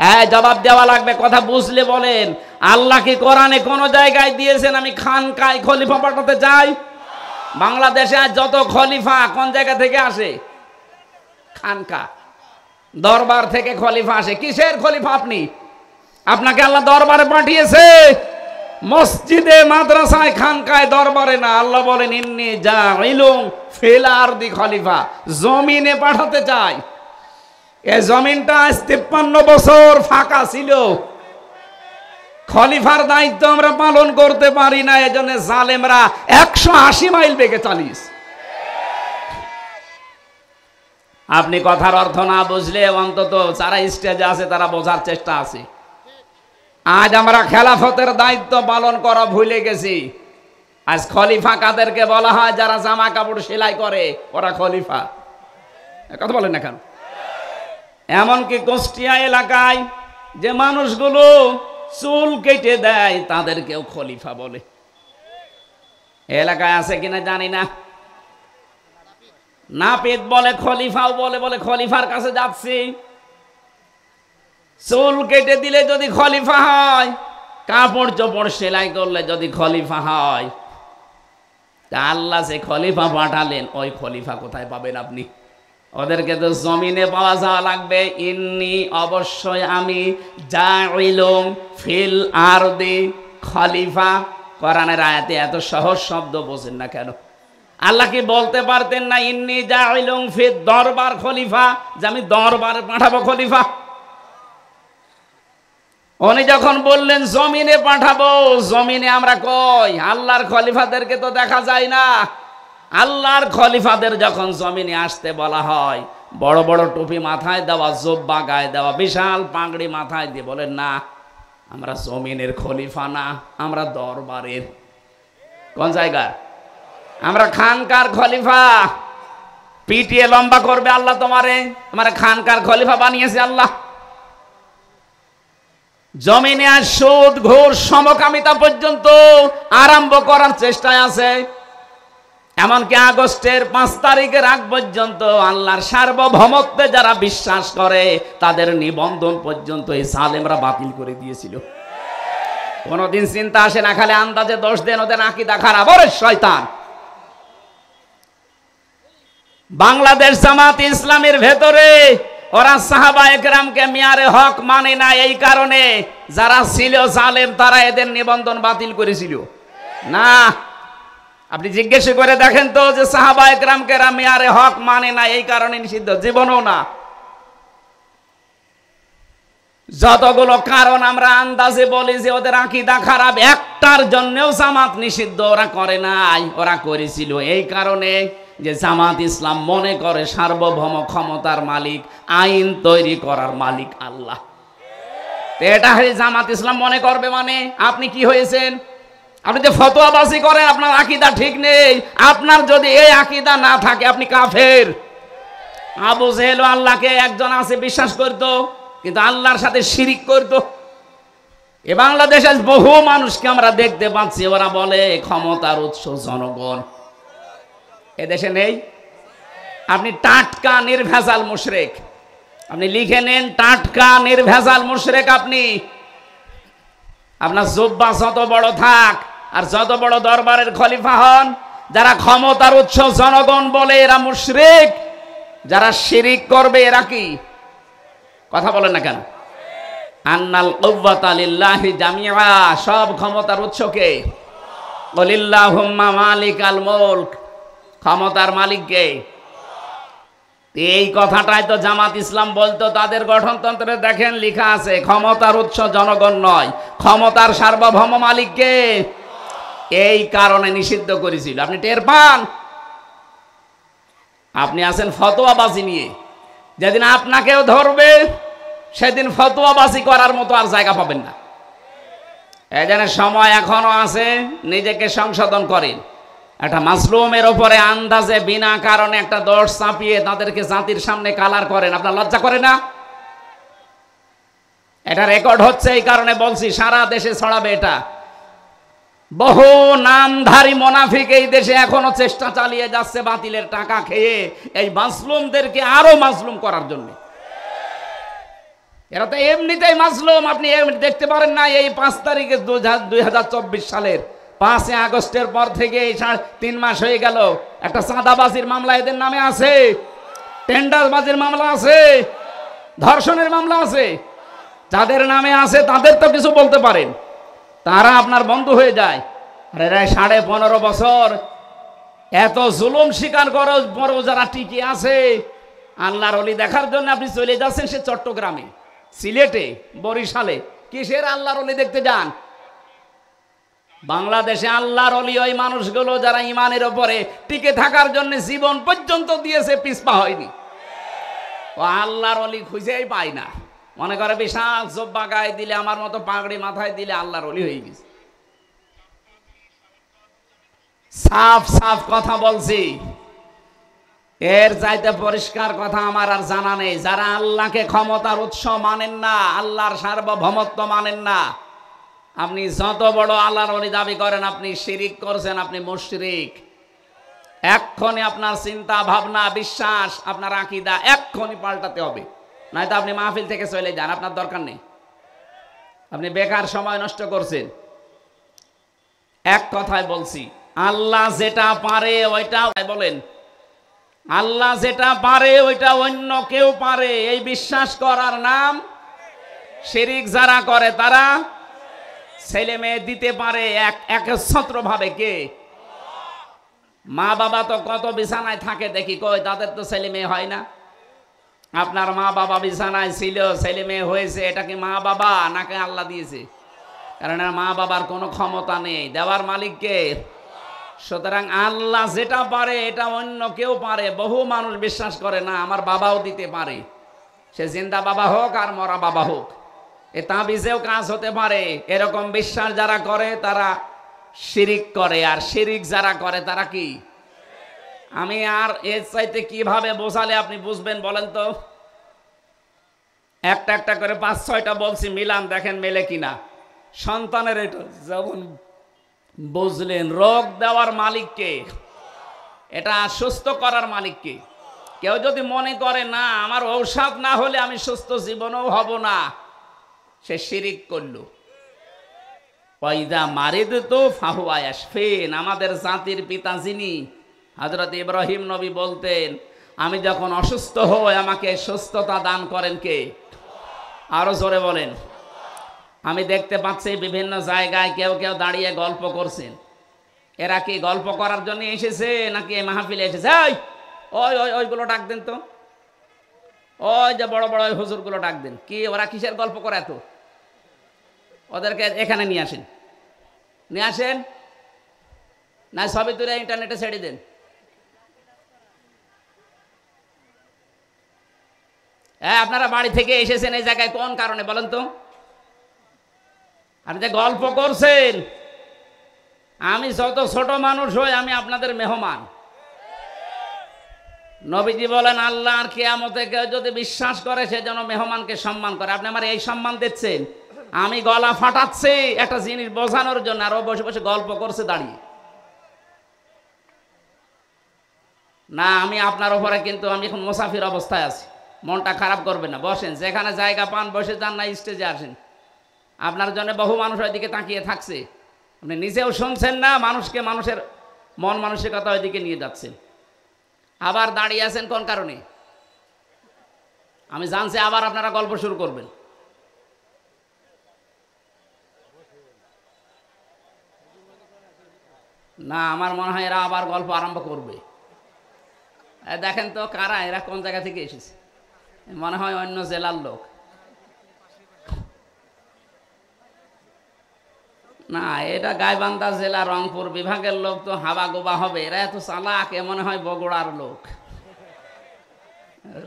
হ্যাঁ, জবাব দেওয়া লাগবে, কথা বুঝলে বলেন। আল্লাহ কি কোরআনে কোন জায়গায় দিয়েছেন আমি খানকায় খলিফা পাঠাতে চাই? বাংলাদেশে আজ যত খলিফা কোন জায়গা থেকে আসে? খানকা, দরবার থেকে খলিফা আসে। কিসের খলিফা আপনি? আপনাকে আল্লাহ দরবারে পাঠিয়েছে, মসজিদে, মাদ্রাসায়, খানকায়, দরবারে না। আল্লাহ বলেন ইন্নী জাইলুম ফিল আরদি খলিফা, জমিনে পাঠাতে চাই। এই জমিনটা 53 বছর ফাঁকা ছিল, খলিফার দায়িত্ব আমরা পালন করতে পারি না। এজন্য জালেমরা 180 মাইল বেগে চালিয়েছে। আপনি কথার অর্থ না বুঝলে অন্তত যারা স্টেজে আছে তারা বোঝার চেষ্টা আছে। আজ আমরা খেলাফতের দায়িত্ব পালন করা ভুলে গেছি। আজ খলিফা কাদেরকে বলা হয়? যারা জামা কাপড় সেলাই করে, ওরা খলিফা। কথা বলেন না কেন? এমনকি কুষ্টিয়া এলাকায় যে মানুষগুলো চুল কেটে দেয় তাদেরকেও খলিফা বলে। এলাকায় আছে কিনা জানি না। নাপিত বলে, খলিফাও বলে, বলে খলিফার কাছে যাচ্ছি। চুল কেটে দিলে যদি খলিফা হয়, কাপড় চোপড় সেলাই করলে যদি খলিফা হয়, তা আল্লাহ সে খলিফা পাঠালেন, ওই খলিফা কোথায় পাবেন আপনি? ওদেরকে তো জমিনে পাওয়া যাওয়া লাগবে। ইন্নী অবশ্যই আমি জাইলুম ফিল আরদি খলিফা। কোরআনের আয়াতে এত সহজ শব্দ বোঝেন না কেন? আল্লাহ কি বলতে পারতেন না ইন্নী জাইলুম ফিল দরবার খলিফা, যে আমি দরবারে পাঠাবো খলিফা? উনি যখন বললেন জমিনে পাঠাবো, জমিনে আমরা কই? আল্লাহর খলিফাদেরকে তো দেখা যায় না। আল্লাহর খলিফাদের যখন জমিনে আসতে বলা হয়, বড় বড় টুপি মাথায় দেওয়া, জোব্বা গায়ে দেওয়া, বিশাল পাগড়ি মাথায় দিয়ে বলেন না আমরা জমিনের খলিফা না, আমরা দরবারের। কোন জায়গার? আমরা খানকার খলিফা। পিটিয়ে লম্বা করবে আল্লাহ তোমারে, তোমারে খানকার খলিফা বানিয়েছে আল্লাহ। জমিনে আর সুদ, ঘুষ, সমকামিতা পর্যন্ত আরম্ভ করার চেষ্টায় আছে। এমনকি আগস্টের 5 তারিখের আগ পর্যন্ত আল্লাহর সার্বভৌমত্বে যারা বিশ্বাস করে তাদের নিবন্ধন পর্যন্ত এই জালেমরা বাতিল করে দিয়েছিল। কোনদিন চিন্তা আসে না, খালি আন্দাজে দোষ দেন ওদের আকীদা খারাপ। ওরে শয়তান! বাংলাদেশ জামাত ইসলামের ভেতরে ওরা সাহাবায়ে কেরামকে মিয়ারে হক মানে না। এই কারণে যারা ছিল জালেম তারা এদের নিবন্ধন বাতিল করেছিল না। আপনি জিজ্ঞেস করে দেখেন তো যে সাহাবায়ে কেরামকে মিয়ারে হক মানে না, এই কারণে নিষিদ্ধ? জীবনও না। যতগুলো কারণ আমরা আন্দাজে বলি যে ওদের আকীদা খারাপ, একটার জন্যও জামাত নিষিদ্ধ ওরা করে নাই। ওরা করেছিল এই কারণে যে জামাত ইসলাম মনে করে সার্বভৌম ক্ষমতার মালিক, আইন তৈরি করার মালিক আল্লাহ। এটা জামাত ইসলাম মনে করবে মানে আপনি কি হয়েছেন? আপনি যে ফতোয়াবাজি করেন, আপনার আকীদা ঠিক নেই। আপনার যদি এই আকীদা না থাকে আপনি কাফের। আবু জেহেল আল্লাহকে একজন আছে বিশ্বাস করতো, কিন্তু আল্লাহর সাথে শিরিক করতো। এ বাংলাদেশে বহু মানুষকে আমরা দেখতে পাচ্ছি, ওরা বলে ক্ষমতার উৎস জনগণ। এদেশে নেই? আপনি টাটকা নির্ভেজাল মুশরিক, আপনি লিখে নেন টাটকা নির্ভেজাল মুশরিক। আপনি আপনার জুব্বা যত বড় থাক আর যত বড় দরবারের খলিফা হন, যারা ক্ষমতার উৎস জনগণ বলে এরা মুশরিক। যারা শিরিক করবে এরা কি? কথা বলেন না কেন? আন্নাল কুওয়াতা লিল্লাহি জামিআ, সব ক্ষমতার উৎস কে? কুলিল্লাহুম্মা মালিকাল মুলক, ক্ষমতার মালিক কে? এই কথাটাই তো জামাত ইসলাম বলতো। তাদের গঠনতন্ত্রে দেখেন লেখা আছে ক্ষমতার উৎস জনগণ নয়, ক্ষমতার সার্বভৌম মালিক কে? এই কারণে নিষিদ্ধ করেছিল। আপনি টের পান? আপনি আছেন ফতোয়াবাজি নিয়ে, যেদিন আপনাকেও ধরবে সেদিন ফতোয়াবাজি করার মতো আর জায়গা পাবেন না। এই জন্য সময় এখনো আছে, নিজেকে সংশোধন করেন। একটা মাসলুমের ওপরে আন্দাজে বিনা কারণে একটা দোষ চাপিয়ে তাদেরকে জাতির সামনে কালার করেন, আপনার লজ্জা করে না? এটা রেকর্ড হচ্ছে, এই কারণে বলছি, সারা দেশে ছড়াবে এটা। বহু নামধারী মুনাফিক এই দেশে এখনো চেষ্টা চালিয়ে যাচ্ছে বাতিলের টাকা খেয়ে এই মাসলুমদেরকে আরো মাসলুম করার জন্য। এরা তো এমনিতেই মাসলুম। আপনি দেখতে পারেন না, এই 5 তারিখে 2024 সালের 5 আগস্টের পর থেকে 3.5 মাস হয়ে গেল, একটা চাঁদাবাজির মামলা এদের নামে আছে, টেন্ডারবাজির মামলা আছে, ধর্ষণের মামলা আছে। যাদের নামে আছে তাদের তো কিছু বলতে পারেন, তারা আপনার বন্ধু হয়ে যায়। আর এরা 15.5 বছর এত জুলুম স্বীকার করো, বড় যারা টিকে আছে আল্লাহর ওলি দেখার জন্য আপনি চলে যাচ্ছেন সে চট্টগ্রামে, সিলেটে, বরিশালে। কিসের আল্লাহর ওলি দেখতে যান? বাংলাদেশে আল্লাহর ওলি ওই মানুষগুলো যারা ইমানের ওপরে টিকে থাকার জন্য জীবন পর্যন্ত দিয়েছে, পিছপা হয়নি। ও আল্লাহর ওলি খুঁজেই পায় না, মনে করে বিশাল জব্বা গায়ে দিলে, আমার মতো পাগড়ি মাথায় দিলে আল্লাহর ওলি হয়ে গেছে। সাফ সাফ কথা বলছি, এর চাইতে পরিষ্কার কথা আমার আর জানা নেই। যারা আল্লাহকে ক্ষমতার উৎস মানেন না, আল্লাহর সার্বভৌমত্ব মানেন না, আপনি যত বড় আল্লাহর ওলি দাবি করেন, আপনি শিরিক করছেন, আপনি মুশরিক। এক্ষুনি আপনার চিন্তা ভাবনা, বিশ্বাস, আপনার আকীদা এক্ষুনি পাল্টাতে হবে, নয়তো আপনি মাহফিল থেকে চলে যান, আপনার দরকার নেই। আপনি বেকার সময় নষ্ট করছেন। এক কথায় বলছি, আল্লাহ যেটা পারে ওইটা বলেন, আল্লাহ যেটা পারে ওইটা অন্য কেউ পারে, এই বিশ্বাস করার নাম শিরিক। যারা করে তারা ছেলে মেয়ে দিতে পারে একচ্ছত্র ভাবে। কে? মা বাবা তো কত বিছানায় থাকে দেখি, কই তাদের তো ছেলে মেয়ে হয় না। আপনার মা বাবা বিছানায় ছিল, ছেলে মেয়ে হয়েছে, এটা কি মা বাবা নাকি আল্লাহ দিয়েছে? কারণ মা বাবার কোনো ক্ষমতা নেই, দেওয়ার মালিক কে? সুতরাং আল্লাহ যেটা পারে এটা অন্য কেউ পারে। বহু মানুষ বিশ্বাস করে না আমার বাবাও দিতে পারে, সে জিন্দা বাবা হোক আর মরা বাবা হোক, এ তাবিজেও কাজ হতে পারে। এরকম বিশ্বাস যারা করে তারা শিরিক করে, আর শিরিক যারা করে তারা কি? আমি আর এর চাইতে কিভাবে বোঝালে আপনি বুঝবেন বলেন তো? একটা একটা করে 5-6টা বলছি, মিলান দেখেন মেলে কিনা। সন্তানের এটা যেমন বুঝলেন, রোগ দেওয়ার মালিককে, এটা সুস্থ করার মালিককে। কেউ যদি মনে করে না আমার ঔষধ না হলে আমি সুস্থ জীবনেও হব না, সে শিরিক করলো। পয়দা মারিদ তো ফাহুয়া ইয়াশফিন। আমাদের জাতির পিতা যিনি, হযরত ইব্রাহিম নবী বলতেন, আমি যখন অসুস্থ হই আমাকে সুস্থতা দান করেন কে? আরো জোরে বলেন। আমি দেখতে পাচ্ছি বিভিন্ন জায়গায় কেউ কেউ দাঁড়িয়ে গল্প করছেন। এরা কি গল্প করার জন্য এসেছে নাকি এই মাহফিলে এসেছে? ওই ওই ওইগুলো ডাক দেন তো, ওই যে বড় বড় হুজুরগুলো ডাক দেন। কি ওরা কিসের গল্প করে এত? ওদেরকে এখানে নিয়ে আসেন, নিয়ে আসেন, না সবই তুলে ইন্টারনেটে ছেড়ে দেন। হ্যাঁ, আপনারা বাড়ি থেকে এসেছেন এই জায়গায় কোন কারণে বলেন তো? আপনি যে গল্প করছেন, আমি যত ছোট মানুষ হই আমি আপনাদের মেহমান। নবীজি বলেন আল্লাহর কিয়ামতে কেউ যদি বিশ্বাস করে সে যেন মেহমানকে সম্মান করে। আপনি আমার এই সম্মান দিচ্ছেন, আমি গলা ফাটাচ্ছি একটা জিনিস বোঝানোর জন্য, আর ও বসে বসে গল্প করছে দাঁড়িয়ে। না, আমি আপনার উপরে কিন্তু আমি এখন মুসাফির অবস্থায় আছি, মনটা খারাপ করবেন না, বসেন, যেখানে জায়গা পান বসে যান, না স্টেজে আসেন। আপনার জন্য বহু মানুষ ওইদিকে তাকিয়ে থাকছে, আপনি নিজেও শুনছেন না, মানুষকে, মানুষের মন মানসিকতা ওইদিকে নিয়ে যাচ্ছেন। আবার দাঁড়িয়ে আছেন কোন কারণে? আমি জানছি আবার আপনারা গল্প শুরু করবেন। না, আমার মনে হয় এরা আবার গল্প আরম্ভ করবে। দেখেন তো কারা এরা, কোন জায়গা থেকে এসেছে, মনে হয় অন্য জেলার লোক। না, এটা গাইবান্ধা জেলা রংপুর বিভাগের লোক তো হাবা গোবা হবে, এরা এত চালাক, এ মনে হয় বগুড়ার লোক।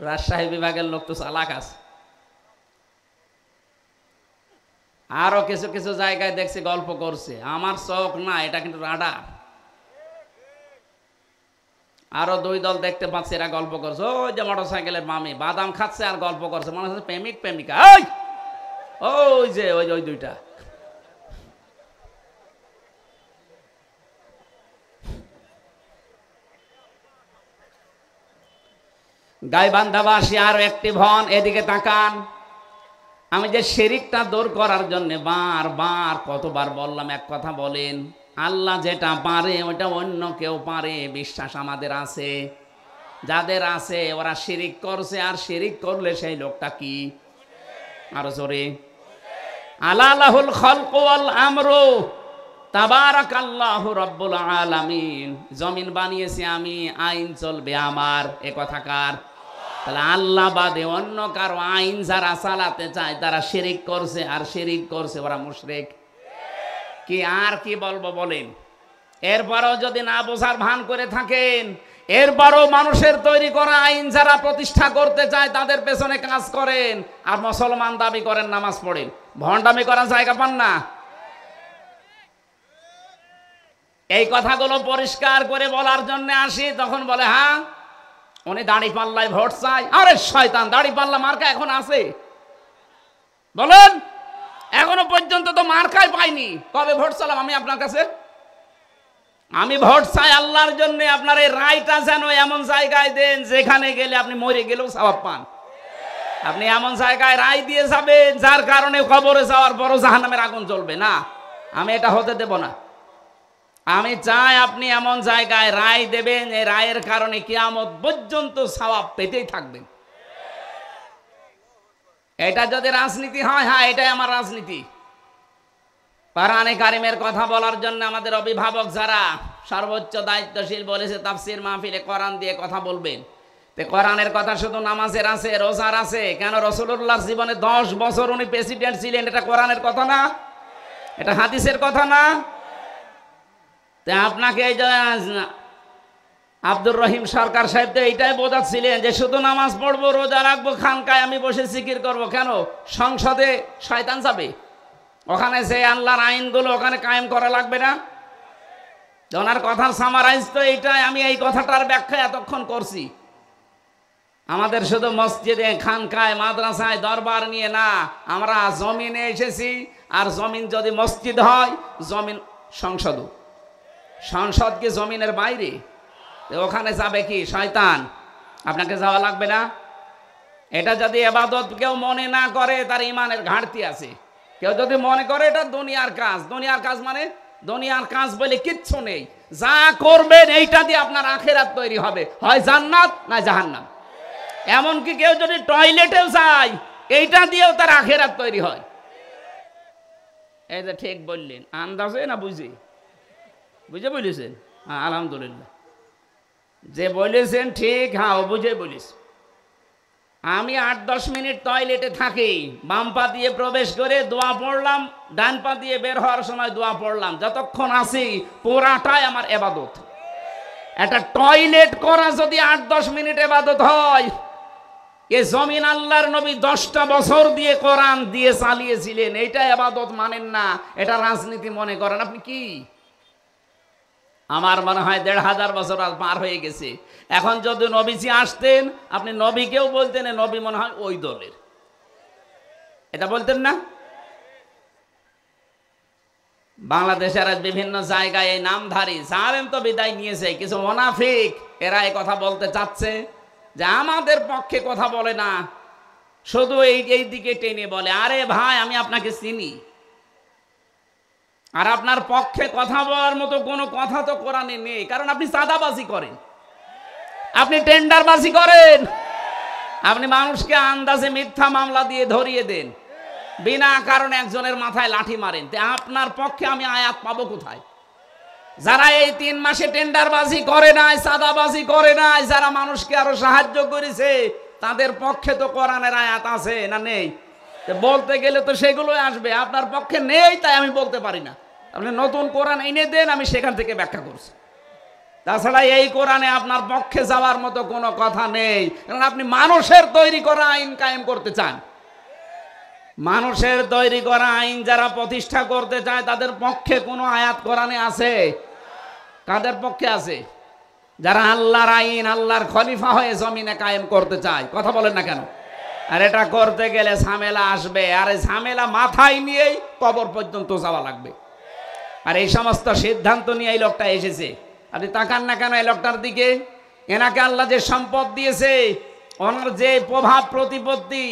রাজশাহী বিভাগের লোক তো চালাক আছে। আরো কিছু কিছু জায়গায় দেখছি গল্প করছে, আমার চোখ না, এটা কিন্তু রাডার। আরো দুই দল দেখতে পাচ্ছি, এরা গল্প করছে, ওই যে মোটর সাইকেলের মামি বাদাম খাচ্ছে আর গল্প করছে, মনে হচ্ছে প্রেমিক প্রেমিকা। ওই যে ওই দুইটা। গাইবান্ধাবাসী আরো একটি ভন, এদিকে তাকান। আমি যে শিরিকটা দূর করার জন্য বারবার কতবার বললাম, এক কথা বলেন, আল্লাহ যেটা পারে ওটা অন্য কেউ পারে, বিশ্বাস আমাদের আছে। যাদের আছে ওরা শিরিক করছে, আর শিরিক করলে সেই লোকটা কি? আরো জোরে, আলালাহুল খালকু ওয়াল আমরু তাবারাকাল্লাহু রাব্বুল আলামিন। জমিন বানিয়েছি আমি, আইন চলবে আমার, এ কথা কার? তাহলে আল্লাহ বাদে অন্য কারো আইন যারা চালাতে চায় তারা শিরিক করছে, আর শিরিক করছে ওরা মুশরিক। কি আর কি বলবো বলেন? এরপরও যদি না বোঝার ভান করে থাকেন, এরপরও মানুষের তৈরি করা আইন যারা প্রতিষ্ঠা করতে চায় তাদের পেছনে কাজ করেন, আর মুসলমান দাবি করেন, নামাজ পড়েন, ভণ্ডামি করার জায়গা পান না। এই কথাগুলো পরিষ্কার করে বলার জন্য আসি, তখন বলে হ্যাঁ উনি দাড়ি পাল্লায় ভোট চাই। আরে শয়তান, দাড়ি পাল্লা মার্কা এখন আছে? বলেন, এখনো পর্যন্ত তো মার্কাই পাইনি। কবে ভোট চালাম আমি আপনার কাছে? আমি ভোট চাই আল্লাহর জন্য। আপনার এই রায়টা যেন এমন জায়গায় দেন যেখানে গেলে আপনি মরে গেলেও সওয়াব পান। আপনি এমন জায়গায় রায় দিয়ে যাবেন যার কারণে কবরে যাওয়ার পরও জাহান্নামের আগুন জ্বলবে না। আমি এটা হতে দেব না। আমি চাই আপনি এমন জায়গায় রায় দেবেন, এই রায়ের কারণে কিয়ামত পর্যন্ত সওয়াব পেতেই থাকবেন। এটা যদি রাজনীতি হয়, হ্যাঁ এটাই আমার রাজনীতি। কোরআনে কারিমের কথা বলার জন্য আমাদের অভিভাবক যারা সর্বোচ্চ দায়িত্বশীল বলেছে তাফসীর মাহফিলে কোরআন দিয়ে কথা বলবেন। তো কোরআনের কথা শুধু নামাজের আছে, রোজার আছে কেন? রাসূলুল্লাহর জীবনে 10 বছর উনি প্রেসিডেন্ট ছিলেন, এটা কোরআনের কথা না? এটা হাদিসের কথা না? তা আপনাকে এই যে আব্দুর রহিম সরকার সাহেব তো এইটাই বোঝাচ্ছিলেন যে শুধু নামাজ পড়বো, রোজা রাখবো, খানকায় আমি বসে জিকির করবো। কেন? সংসদে শয়তান যাবে, ওখানে যে আল্লাহর আইনগুলো ওখানে কায়েম করা লাগবে না? ওনার কথার সামারাইজ তো এইটাই। আমি এই কথাটার ব্যাখ্যা এতক্ষণ করছি। আমাদের শুধু মসজিদে, খানকায়, মাদ্রাসায়, দরবার নিয়ে না, আমরা জমিনে এসেছি। আর জমিন যদি মসজিদ হয়, জমিন সংসদও। সংসদ কি জমিনের বাইরে? ওখানে যাবে কি শয়তান? আপনাকে যাওয়া লাগবে না। এটা যদি ইবাদত কেউ মনে না করে, তার ইমানের ঘাটতি আছে। কেউ যদি মনে করে এটা দুনিয়ার কাজ, দুনিয়ার কাজ মানে দুনিয়ার কাজ বলে কিচ্ছু নেই। যা করবেন এইটা দিয়ে আপনার আখিরাত তৈরি হবে, হয় জান্নাত না জাহান্নাম। এমনকি কেউ যদি টয়লেটেও যায়, এইটা দিয়েও তার আখিরাত তৈরি হয়। এই যে ঠিক বললেন, আন্দাজে না বুঝে? বুঝে বলেছেন? হ্যাঁ আলহামদুলিল্লাহ, যে বলেছেন ঠিক, হ্যাঁ ও বুঝে বলিস। আমি 8-10 মিনিট টয়লেটে থাকি, বাম পা দিয়ে প্রবেশ করে দোয়া পড়লাম, ডান পা দিয়ে বের হওয়ার সময় দোয়া পড়লাম। যতক্ষণ আছি পুরাটাই আমার ইবাদত। একটা টয়লেট করা যদি 8-10 মিনিট ইবাদত হয়, এ জমিন আল্লাহর নবী 10টা বছর দিয়ে কোরআন দিয়ে চালিয়েছিলেন। এইটা ইবাদত মানেন না, এটা রাজনীতি মনে করেন। আপনি কি? আমার মনে হয় 1500 বছর পার হয়ে গেছে। এখন যদি নবীজি আসতেন, আপনি নবীকেও বলতেন নবী মনে হয় ওই দলের, এটা বলতেন না? বাংলাদেশের বিভিন্ন জায়গায় এই নামধারী জালেম তো বিদায় নিয়েছে, কিছু মুনাফিক এরা এই কথা বলতে চাচ্ছে যে আমাদের পক্ষে কথা বলে না, শুধু এই দিকে টেনে বলে। আরে ভাই, আমি আপনাকে চিনি, আর আপনার পক্ষে কথা বলার মতো কোনো কথা তো কোরআনে নেই। কারণ আপনি চাঁদাবাজি করেন, আপনি টেন্ডারবাজি করেন, আপনি মানুষকে আন্দাজে মিথ্যা মামলা দিয়ে ধরিয়ে দেন, বিনা কারণে একজনের মাথায় লাঠি মারেন। তে আপনার পক্ষে আমি আয়াত পাবো কোথায়? যারা এই 3 মাসে টেন্ডারবাজি করে নাই, চাঁদাবাজি করে নাই, যারা মানুষকে আরো সাহায্য করেছে, তাদের পক্ষে তো কোরআনের আয়াত আছে না নেই? বলতে গেলে তো সেগুলোই আসবে। আপনার পক্ষে নেই, তাই আমি বলতে পারি না। আপনি নতুন কোরআন এনে দেন, আমি সেখান থেকে ব্যাখ্যা করছি। তাছাড়া এই কোরআনে আপনার পক্ষে যাওয়ার মতো কোনো কথা নেই, কারণ আপনি মানুষের তৈরি করা আইন কায়েম করতে চান। মানুষের তৈরি করা আইন যারা প্রতিষ্ঠা করতে চায় তাদের পক্ষে কোনো আয়াত কোরআনে আছে? কাদের পক্ষে আছে? যারা আল্লাহর আইন, আল্লাহর খলিফা হয়ে জমিনে কায়েম করতে চায়। কথা বলেন না কেন? আর এটা করতে গেলে ঝামেলা আসবে, আর এই ঝামেলা মাথায় নিয়েই কবর পর্যন্ত যাওয়া লাগবে। আর এই সমস্ত সিদ্ধান্ত নিয়ে এই লোকটা এসেছে। আপনি তাকান না কেন এই লোকটার দিকে? এনাকে আল্লাহ যে সম্পদ দিয়েছে, ওনার যে প্রভাব প্রতিপত্তি,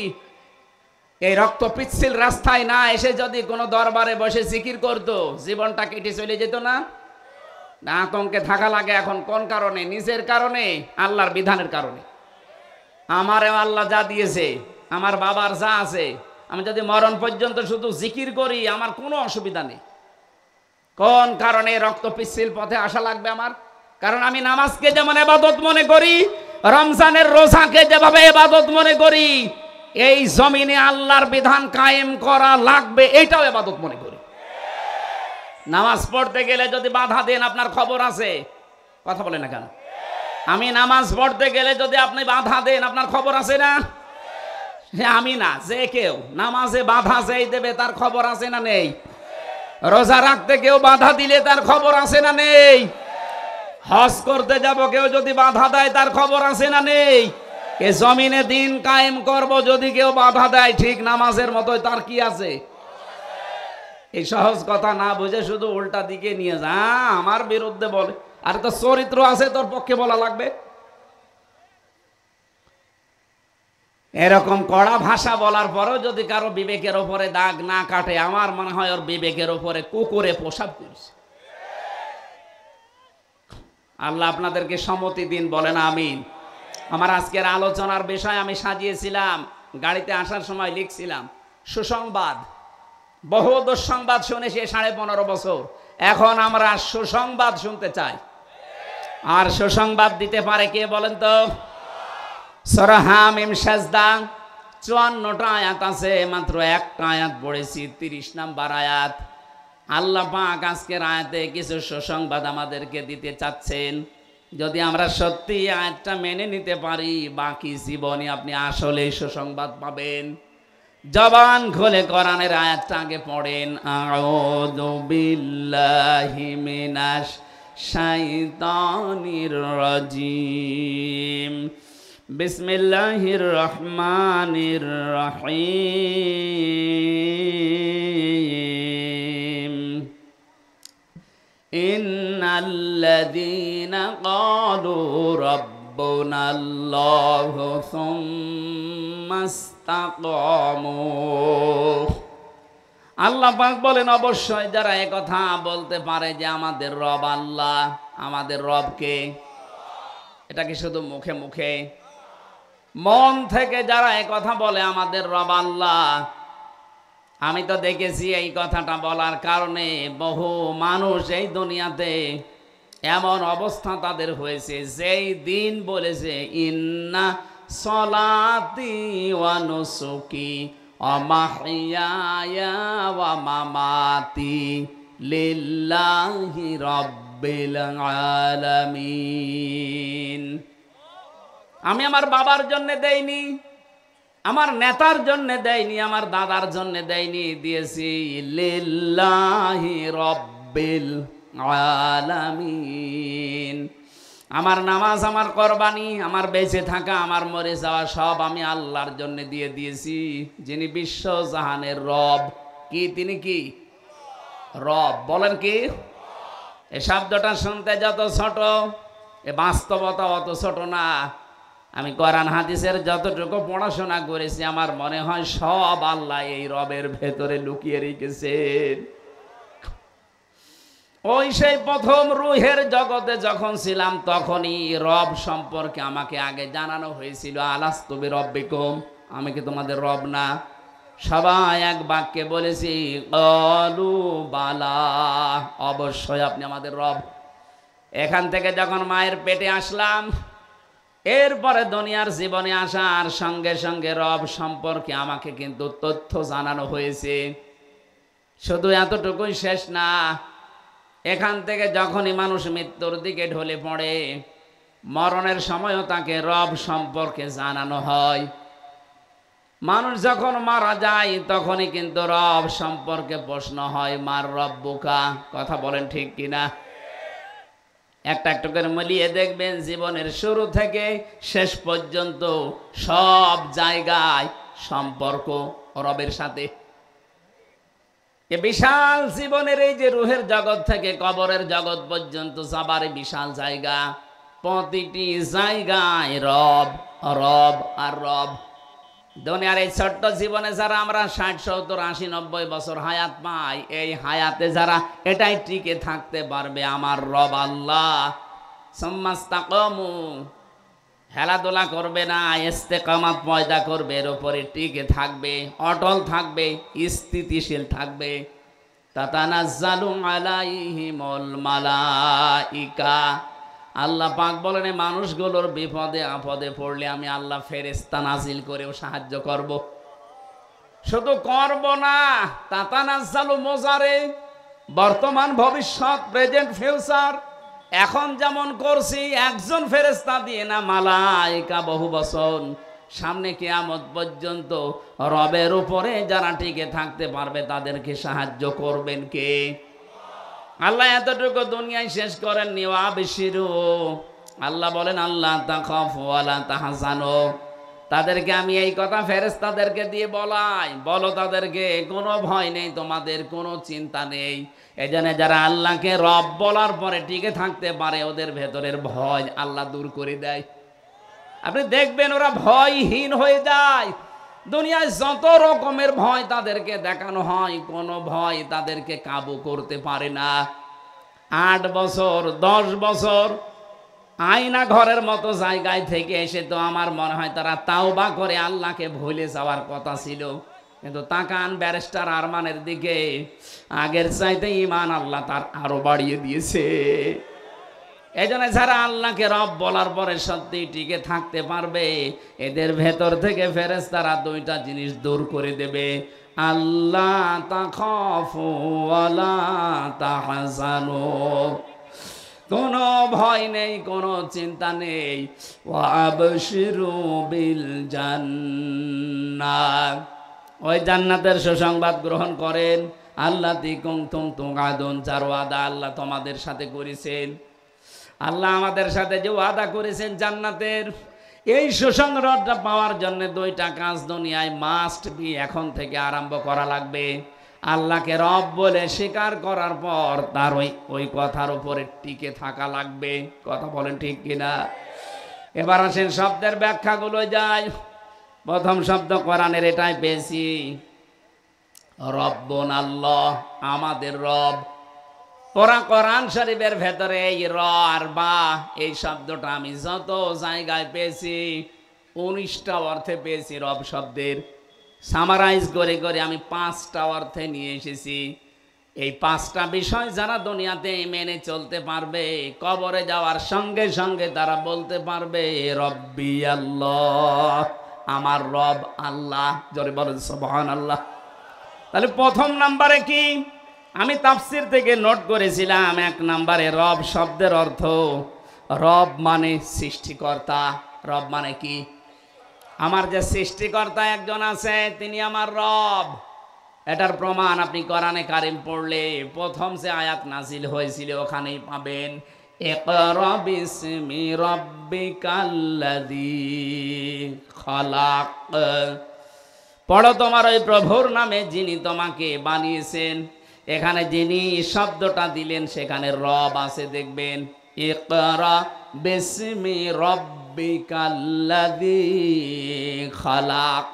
এই রক্ত পিচ্ছিল রাস্তায় না এসে যদি কোনো দরবারে বসে জিকির করতো, জীবনটা কেটে চলে যেত না? না, আতঙ্কে থাকা লাগে এখন। কোন কারণে? নিজের কারণে, আল্লাহর বিধানের কারণে। আমারও আল্লাহ যা দিয়েছে, আমার বাবার যা আছে, আমি যদি মরণ পর্যন্ত শুধু জিকির করি আমার কোনো অসুবিধা নেই। কোন কারণে রক্ত পিচ্ছিল পথে আসা লাগবে আমার? কারণ আমি নামাজকে যেমন ইবাদত মনে করি, রমজানের রোজাকে যেভাবে ইবাদত মনে করি, এই জমিনে আল্লাহর বিধান কায়েম করা লাগবে, এইটাও ইবাদত মনে করি। নামাজ পড়তে গেলে যদি বাধা দেন, আপনার খবর আছে? কথা বলে না কেন? আমি নামাজ পড়তে গেলে যদি আপনি বাধা দেন, আপনার খবর আছে না? আমি না, যে কেউ নামাজে বাধা যেই দেবে তার খবর আছে না নেই? রোজা রাখতে কেউ বাধা দিলে তার খবর আছে না নেই? হজ করতে যাব কেউ যদি বাধা দেয় তার খবর আছে না নেই? এ জমিনে দিন কায়েম করব যদি কেউ বাধা দেয়, ঠিক নামাজের মতোই তার কি আছে? এই সহজ কথা না বুঝে শুধু উল্টা দিকে নিয়ে যা, আমার বিরুদ্ধে বলে। আর তো চরিত্র আছে, তোর পক্ষে বলা লাগবে। এরকম কড়া ভাষা বলার পরেও যদি কারো বিবেকের ওপরে দাগ না কাটে, আমার মনে হয় ওর বিবেকের ওপরে কুকুরে প্রসাব করছে। আল্লাহ আপনাদেরকে সম্মতি দিন, বলেন আমিন। আমার আজকের আলোচনার বিষয় আমি সাজিয়েছিলাম, গাড়িতে আসার সময় লিখছিলাম সুসংবাদ। বহু দুঃসংবাদ শুনেছি 15.5 বছর, এখন আমরা সুসংবাদ শুনতে চাই। আর সুসংবাদ দিতে পারে কে বলেন তো? সূরা হামিম সাজদা 54টা আয়াত আছে, মাত্র একটা আয়াত পড়েছি, 30 নাম্বার আয়াত। আল্লাহ পাক আজকের আয়াতে কিছু সুসংবাদ আমাদেরকে দিতে চাচ্ছেন। যদি আমরা সত্যি আয়াতটা মেনে নিতে পারি, বাকি জীবনে আপনি আসলে সুসংবাদ পাবেন। জবান খুলে কোরআনের আয়াতটা আগে পড়েন। আউযু বিল্লাহি মিনাশ শাইতানির রাজিম। বিসমিল্লাহির রহমানির রহিম। ইন্নাল্লাযীনা ক্বালু রাব্বুনাল্লাহু সুম্মা ইসতাকামু। আল্লাহ পাক বলেন, অবশ্যই যারা একথা বলতে পারে যে আমাদের রব আল্লাহ, আমাদের রবকে, এটা কি শুধু মুখে মুখে? মন থেকে যারা একথা বলে আমাদের রব আল্লাহ, আমি তো দেখেছি এই কথাটা বলার কারণে বহু মানুষ এই দুনিয়াতে এমন অবস্থা তাদের হয়েছে, যেই দিন বলেছে ইন্না সলাতি ওয়া নুসুকি ওয়া মাহইয়ায়া ওয়া মামাতি লিল্লাহি রাব্বিল আলামিন। আমি আমার বাবার জন্য দেইনি, আমার নেতার জন্য দেয়নি, আমার দাদার জন্য দেয়নি, দিয়েছি লিল্লাহি রাব্বিল আলামিন। আমার নামাজ, আমার কোরবানি, আমার বেঁচে থাকা, আমার মরে যাওয়া সব আমি আল্লাহর জন্য দিয়ে দিয়েছি, যিনি বিশ্ব জাহানের রব। কি তিনি? কি রব? বলেন কি? এই শব্দটা শুনতে যত ছোট, এ বাস্তবতা অত ছোট না। আমি কোরআন হাদিসের যতটুকু পড়াশোনা করেছি, আমার মনে হয় সব আল্লাহ এই রবের ভেতরে লুকিয়ে রেখেছেন। ওই সেই প্রথম রুহের জগতে যখন ছিলাম, তখনই রব সম্পর্কে আমাকে আগে জানানো হয়েছিল, আলাস্তু বিরব্বিকুম, আমি কি তোমাদের রব না? সবাই এক বাক্যে বলেছি, ক্বালু বালা, অবশ্যই আপনি আমাদের রব। এখান থেকে যখন মায়ের পেটে আসলাম, এরপরে দুনিয়ার জীবনে আসার সঙ্গে সঙ্গে রব সম্পর্কে আমাকে কিন্তু তথ্য জানানো হয়েছে। শুধু এতটুকুই শেষ না, এখান থেকে যখনই মানুষ মৃত্যুর দিকে ঢলে পড়ে, মরণের সময়ও তাকে রব সম্পর্কে জানানো হয়। মানুষ যখন মারা যায় তখনই কিন্তু রব সম্পর্কে প্রশ্ন হয়, মার রব্বুকা। কথা বলেন ঠিক কিনা? একটা একটা করে মিলিয়ে দেখবেন জীবনের শুরু থেকে শেষ পর্যন্ত সব জায়গায় সম্পর্ক রবের সাথে। এ বিশাল জীবনের এই যে রুহের জগৎ থেকে কবরের জগৎ পর্যন্ত যাবার বিশাল জায়গা, প্রতিটি জায়গায় রব রব আর রব। দুনিয়ার এই ছোট্ট জীবনে যারা আমরা 60, 70, 80, 90 বছর হায়াত পাই, এই হায়াতে যারা এটাই টিকে থাকতে পারবে, আমার রব আল্লাহ, সুম্মাস্তাকামু, খেলাধুলা করবে না, ইস্তেকামাত পয়দা করবে, এর উপরে টিকে থাকবে, অটল থাকবে, স্থিতিশীল থাকবে। তাতানাজ্জালু আলাইহিমুল মালাইকা, আল্লাহ পাক বলেন এই মানুষগুলোর বিপদে আপদে পড়লে আমি আল্লাহ ফেরেশতা নাজিল করেও সাহায্য করব। শুধু করব না, তাতানাজ্জালু মোজারে, বর্তমান ভবিষ্যৎ, প্রেজেন্ট ফিউচার। এখন যেমন করছি একজন ফেরেশতা দিয়ে না, মালাইকা বহু বছর সামনে কিয়ামত পর্যন্ত রবের উপরে যারা টিকে থাকতে পারবে তাদেরকে সাহায্য করবেন কে? আল্লাহ এতটুকু দুনিয়ায় শেষ করেন নিওয়া বিশিরু। আল্লাহ বলেন আল্লাহ তাখাফু ওয়ালা তাহজানু, তাদেরকে আমি এই কথা ফেরেশতাদেরকে দিয়ে বলাই, বলো তাদেরকে কোনো ভয় নেই, তোমাদের কোনো চিন্তা নেই। এজন্য যারা আল্লাহকে রব বলার পরে টিকে থাকতে পারে ওদের ভেতরের ভয় আল্লাহ দূর করে দেয়। আপনি দেখবেন ওরা ভয়হীন হয়ে যায়। দুনিয়ায় যত রকমের ভয় তাদেরকে দেখানো হয়, কোনো ভয় তাদেরকে কাবু করতে পারে না। 8 বছর 10 বছর আয়না ঘরের মতো জায়গায় থেকে এসে তো আমার মনে হয় তারা তাওবা করে আল্লাহকে ভুলে যাওয়ার কথা ছিল। কিন্তু তাকান ব্যারিস্টার আরমানের দিকে, আগের চাইতে ঈমান আল্লাহ তার আরো বাড়িয়ে দিয়েছে। এজন্য যারা আল্লাহকে রব বলার পরে সত্যি টিকে থাকতে পারবে, এদের ভেতর থেকে ফেরেশতারা 2টা জিনিস দূর করে দেবে, আল্লাহ তাখাফু ওয়ালা তাহজানু, কোনো ভয় নেই, কোনো চিন্তা নেই, ওয়া আবশিরু বিল জান্নাহ, ওই জান্নাতের সুসংবাদ গ্রহণ করেন। আল্লাযী কুনতুম তুআদুন, যার ওয়াদা আল্লাহ তোমাদের সাথে করেছেন। আল্লাহ আমাদের সাথে যে ওয়াদা করেছেন জান্নাতের, এই সুসংবাদটা পাওয়ার জন্য 2টা কাজ দুনিয়ায় মাস্ট বি এখন থেকে আরম্ভ করা লাগবে। আল্লাহকে রব বলে স্বীকার করার পর তার ওই কথার উপরে টিকে থাকা লাগবে। কথা বলেন ঠিক কিনা? এবার আসেন শব্দের ব্যাখ্যাগুলো যাই। প্রথম শব্দ কোরআনের এটাই পেয়েছি, রব্বুন আল্লাহ, আমাদের রব। কোরআন শরীফের ভেতরে এই র আর বা এই শব্দটা আমি যত জায়গায় পেয়েছি 19টা অর্থে পেয়েছি রব শব্দের। সামারাইজ করে করে আমি 5টা অর্থে নিয়ে এসেছি। এই 5টা বিষয় যারা দুনিয়াতে মেনে চলতে পারবে, কবরে যাওয়ার সঙ্গে সঙ্গে তারা বলতে পারবে রব্বি আল্লাহ, আমার রব আল্লাহ। জোরে বলেন সুবহানাল্লাহ। তাহলে প্রথম নাম্বারে কি আমি তাফসির থেকে নোট করেছিলাম, 1 নম্বরে রব শব্দের অর্থ, রব মানে সৃষ্টিকর্তা। রব মানে কি? আমার যে সৃষ্টিকর্তা একজন আছে তিনি আমার রব। এটার প্রমাণ আপনি কোরআনে কারিম পড়লে প্রথম যে আয়াত নাজিল হয়েছিল ওখানেই পাবেন, ইকরা বিসমি রাব্বিকাল্লাযী খালাক, পড়ো তোমার ওই প্রভুর নামে যিনি তোমাকে বানিয়েছেন। এখানে যিনি শব্দটা দিলেন সেখানে রব আছে, দেখবেন ইকরা বিসমি রাব্বিকাল্লাযী খালাক,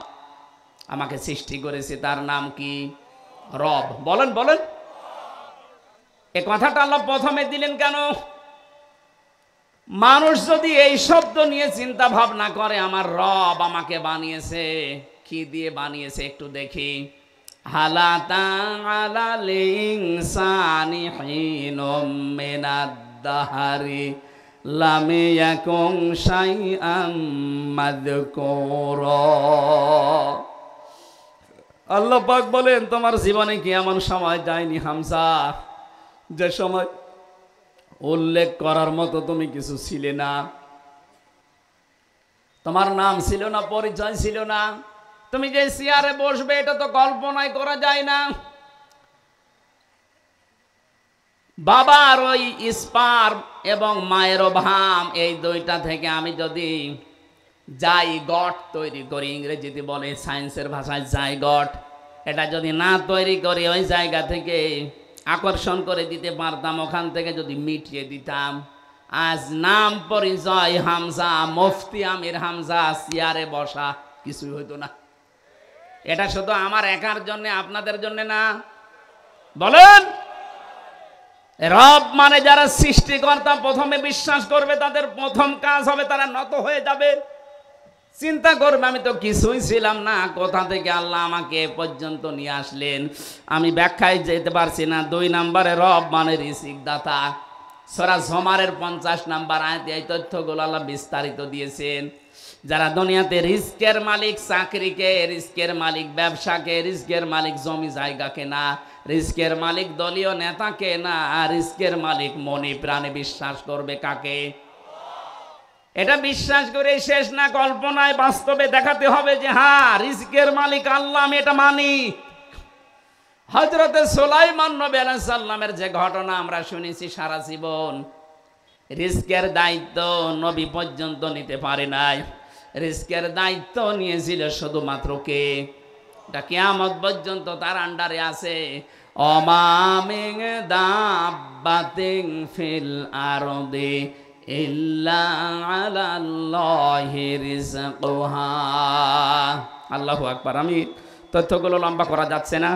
আমাকে সৃষ্টি করেছে তার নাম কি? রব। বলেন বলেন, এই কথাটা আল্লাহ প্রথমে দিলেন কেন? মানুষ যদি এই শব্দ নিয়ে চিন্তা ভাবনা করে আমার রব আমাকে বানিয়েছে, কি দিয়ে বানিয়েছে একটু দেখি। হালাতা আলাল ইনসানি হিনুম মিনাদ দাহরি লাম ইয়াকুন শাইআম মাযকুরা। আল্লাহ পাক বলেন তোমার জীবনে কি এমন সময় যায়নি হামজা যে সময় উল্লেখ করার মতো তুমি কিছু ছিলে না, তোমার নাম ছিল না, পরিচয় ছিল না, তুমি যে চেয়ারে বসবে এটা তো কল্পনাই করা যায় না। বাবার ওই স্পার্ম এবং মায়ের ভাম, এই দুইটা থেকে আমি যদি জাইগট তৈরি করি, ইংরেজিতে বলে সায়েন্সের ভাষায় জাইগট, এটা যদি না তৈরি করি ওই জায়গা থেকে আকর্ষণ করে দিতে পারতাম, ওখান থেকে যদি মিটিয়ে দিতাম, আজ নাম পরিচয় হামজা, মুফতি আমির হামজা, চেয়ারে বসা কিছুই হইতো না। এটা শুধু আমার একার জন্য, আপনাদের জন্য না। বলেন, রব মানে যারা সৃষ্টিকর্তা প্রথমে বিশ্বাস করবে, তাদের প্রথম কাজ হবে তারা নত হয়ে যাবে, চিন্তা করবে আমি তো কিছুই ছিলাম না, কোথা থেকে আল্লাহ আমাকে এ পর্যন্ত নিয়ে আসলেন, আমি ব্যাখ্যায় যেতে পারছি না। 2 নম্বরে রব মানে রিজিক দাতা। সূরা জুমারের 50 নম্বর আয়াতে এই তথ্যগুলো আল্লাহ বিস্তারিত দিয়েছেন। যারা দুনিয়াতে রিস্কের মালিক চাকরিকে, রিস্কের মালিক ব্যবসাকে, রিস্কের মালিক জমি জায়গাকে না, রিস্কের মালিক দলীয় নেতাকে না, রিস্কের মালিক মনে প্রাণে বিশ্বাস করবে কাকে? এটা বিশ্বাস করে শেষ না, কল্পনায় বাস্তবে দেখাতে হবে যে হ্যাঁ রিজকের মালিক আল্লাহ, আমি এটা মানি। হযরতে সুলাইমান নবী আলাইহিস সালামের যে ঘটনা আমরা শুনেছি সারা জীবন, রিজকের দায়িত্ব নবী পর্যন্ত নিতে পারে নাই। রিজকের দায়িত্ব নিয়েছিল শুধুমাত্র কে? এটা কিয়ামত পর্যন্ত তার আন্ডারে আছে। ওমা মিন দাব্বাতিন ফিল আরদি ইল্লা আলাল্লাহি রিজকুহা। আল্লাহু আকবার। আমি তথ্যগুলো লম্বা করা যাচ্ছে না।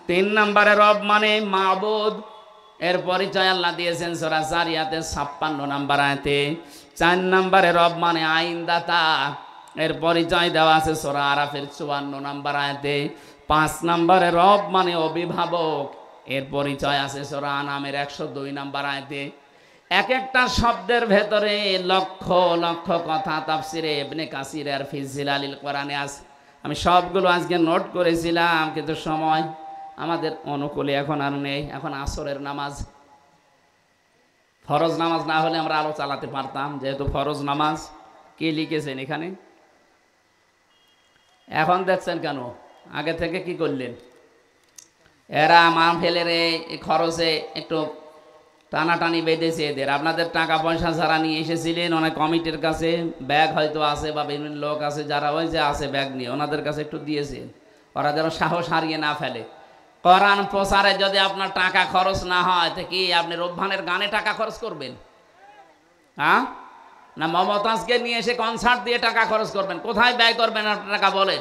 3 নম্বরে রব মানে মাবুদ, এর পরিচয় আল্লাহ দিয়েছেন সূরা জারিয়াতে 56 নম্বর আয়াতে। 4 নম্বরে রব মানে আইনদাতা, এর পরিচয় দেওয়া আছে সূরা আরাফের 54 নম্বর আয়াতে। 5 নম্বরে রব মানে অভিভাবক, এর পরিচয় আছে সূরা আনামের 102 নম্বর আয়াতে। এক একটা শব্দের ভেতরে লক্ষ লক্ষ কথা তাফসিরে ইবনে কাসির আর ফি জিলালিল কোরআনে আছে। আমি সবগুলো আজকে নোট করেছিলাম, কিন্তু সময় আমাদের অনুকূলে এখন আর নেই। এখন আসরের নামাজ, ফরজ নামাজ না হলে আমরা আলো চালাতে পারতাম, যেহেতু ফরজ নামাজ। কে লিখেছেন এখানে? এখন দেখছেন কেন? আগে থেকে কি করলেন? এরা মাহফিলের এই খরচে একটু টানাটানি বেঁধেছে এদের। আপনাদের টাকা পয়সা যারা নিয়ে এসেছিলেন অনেক কমিটির কাছে, ব্যাগ হয়তো আছে বা বিভিন্ন লোক আছে যারা ওই যে আছে ব্যাগ নিয়ে, ওনাদের কাছে একটু দিয়েছেন, ওরা যেন সাহস হারিয়ে না ফেলে। কোরআন প্রচারে যদি আপনার টাকা খরচ না হয় তো কি আপনি রব্বানের গানে টাকা খরচ করবেন? হ্যাঁ না মমতাজকে নিয়ে এসে কনসার্ট দিয়ে টাকা খরচ করবেন? কোথায় ব্যয় করবেন আপনার টাকা বলেন?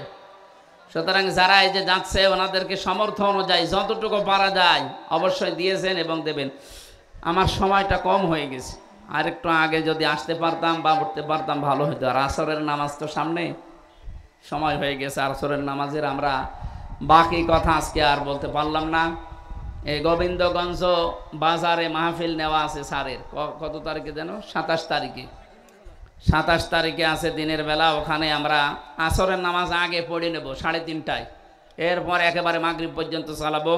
সুতরাং যারা এই যে যাচ্ছে ওনাদেরকে সামর্থ্য অনুযায়ী যতটুকু পারা যায় অবশ্যই দিয়েছেন এবং দেবেন। আমার সময়টা কম হয়ে গেছে, আর একটু আগে যদি আসতে পারতাম বা উঠতে পারতাম ভালো হতো। আর আসরের নামাজ তো সামনে, সময় হয়ে গেছে আসরের নামাজের। আমরা বাকি কথা আজকে আর বলতে পারলাম না। এই গোবিন্দগঞ্জ বাজারে মাহফিল নেওয়া আছে স্যারের, কত তারিখে যেন? 27 তারিখে। 27 তারিখে আছে দিনের বেলা। ওখানে আমরা আসরের নামাজ আগে পড়ে নেব 3:30টায়, এরপর একেবারে মাগরিব পর্যন্ত চালাবো।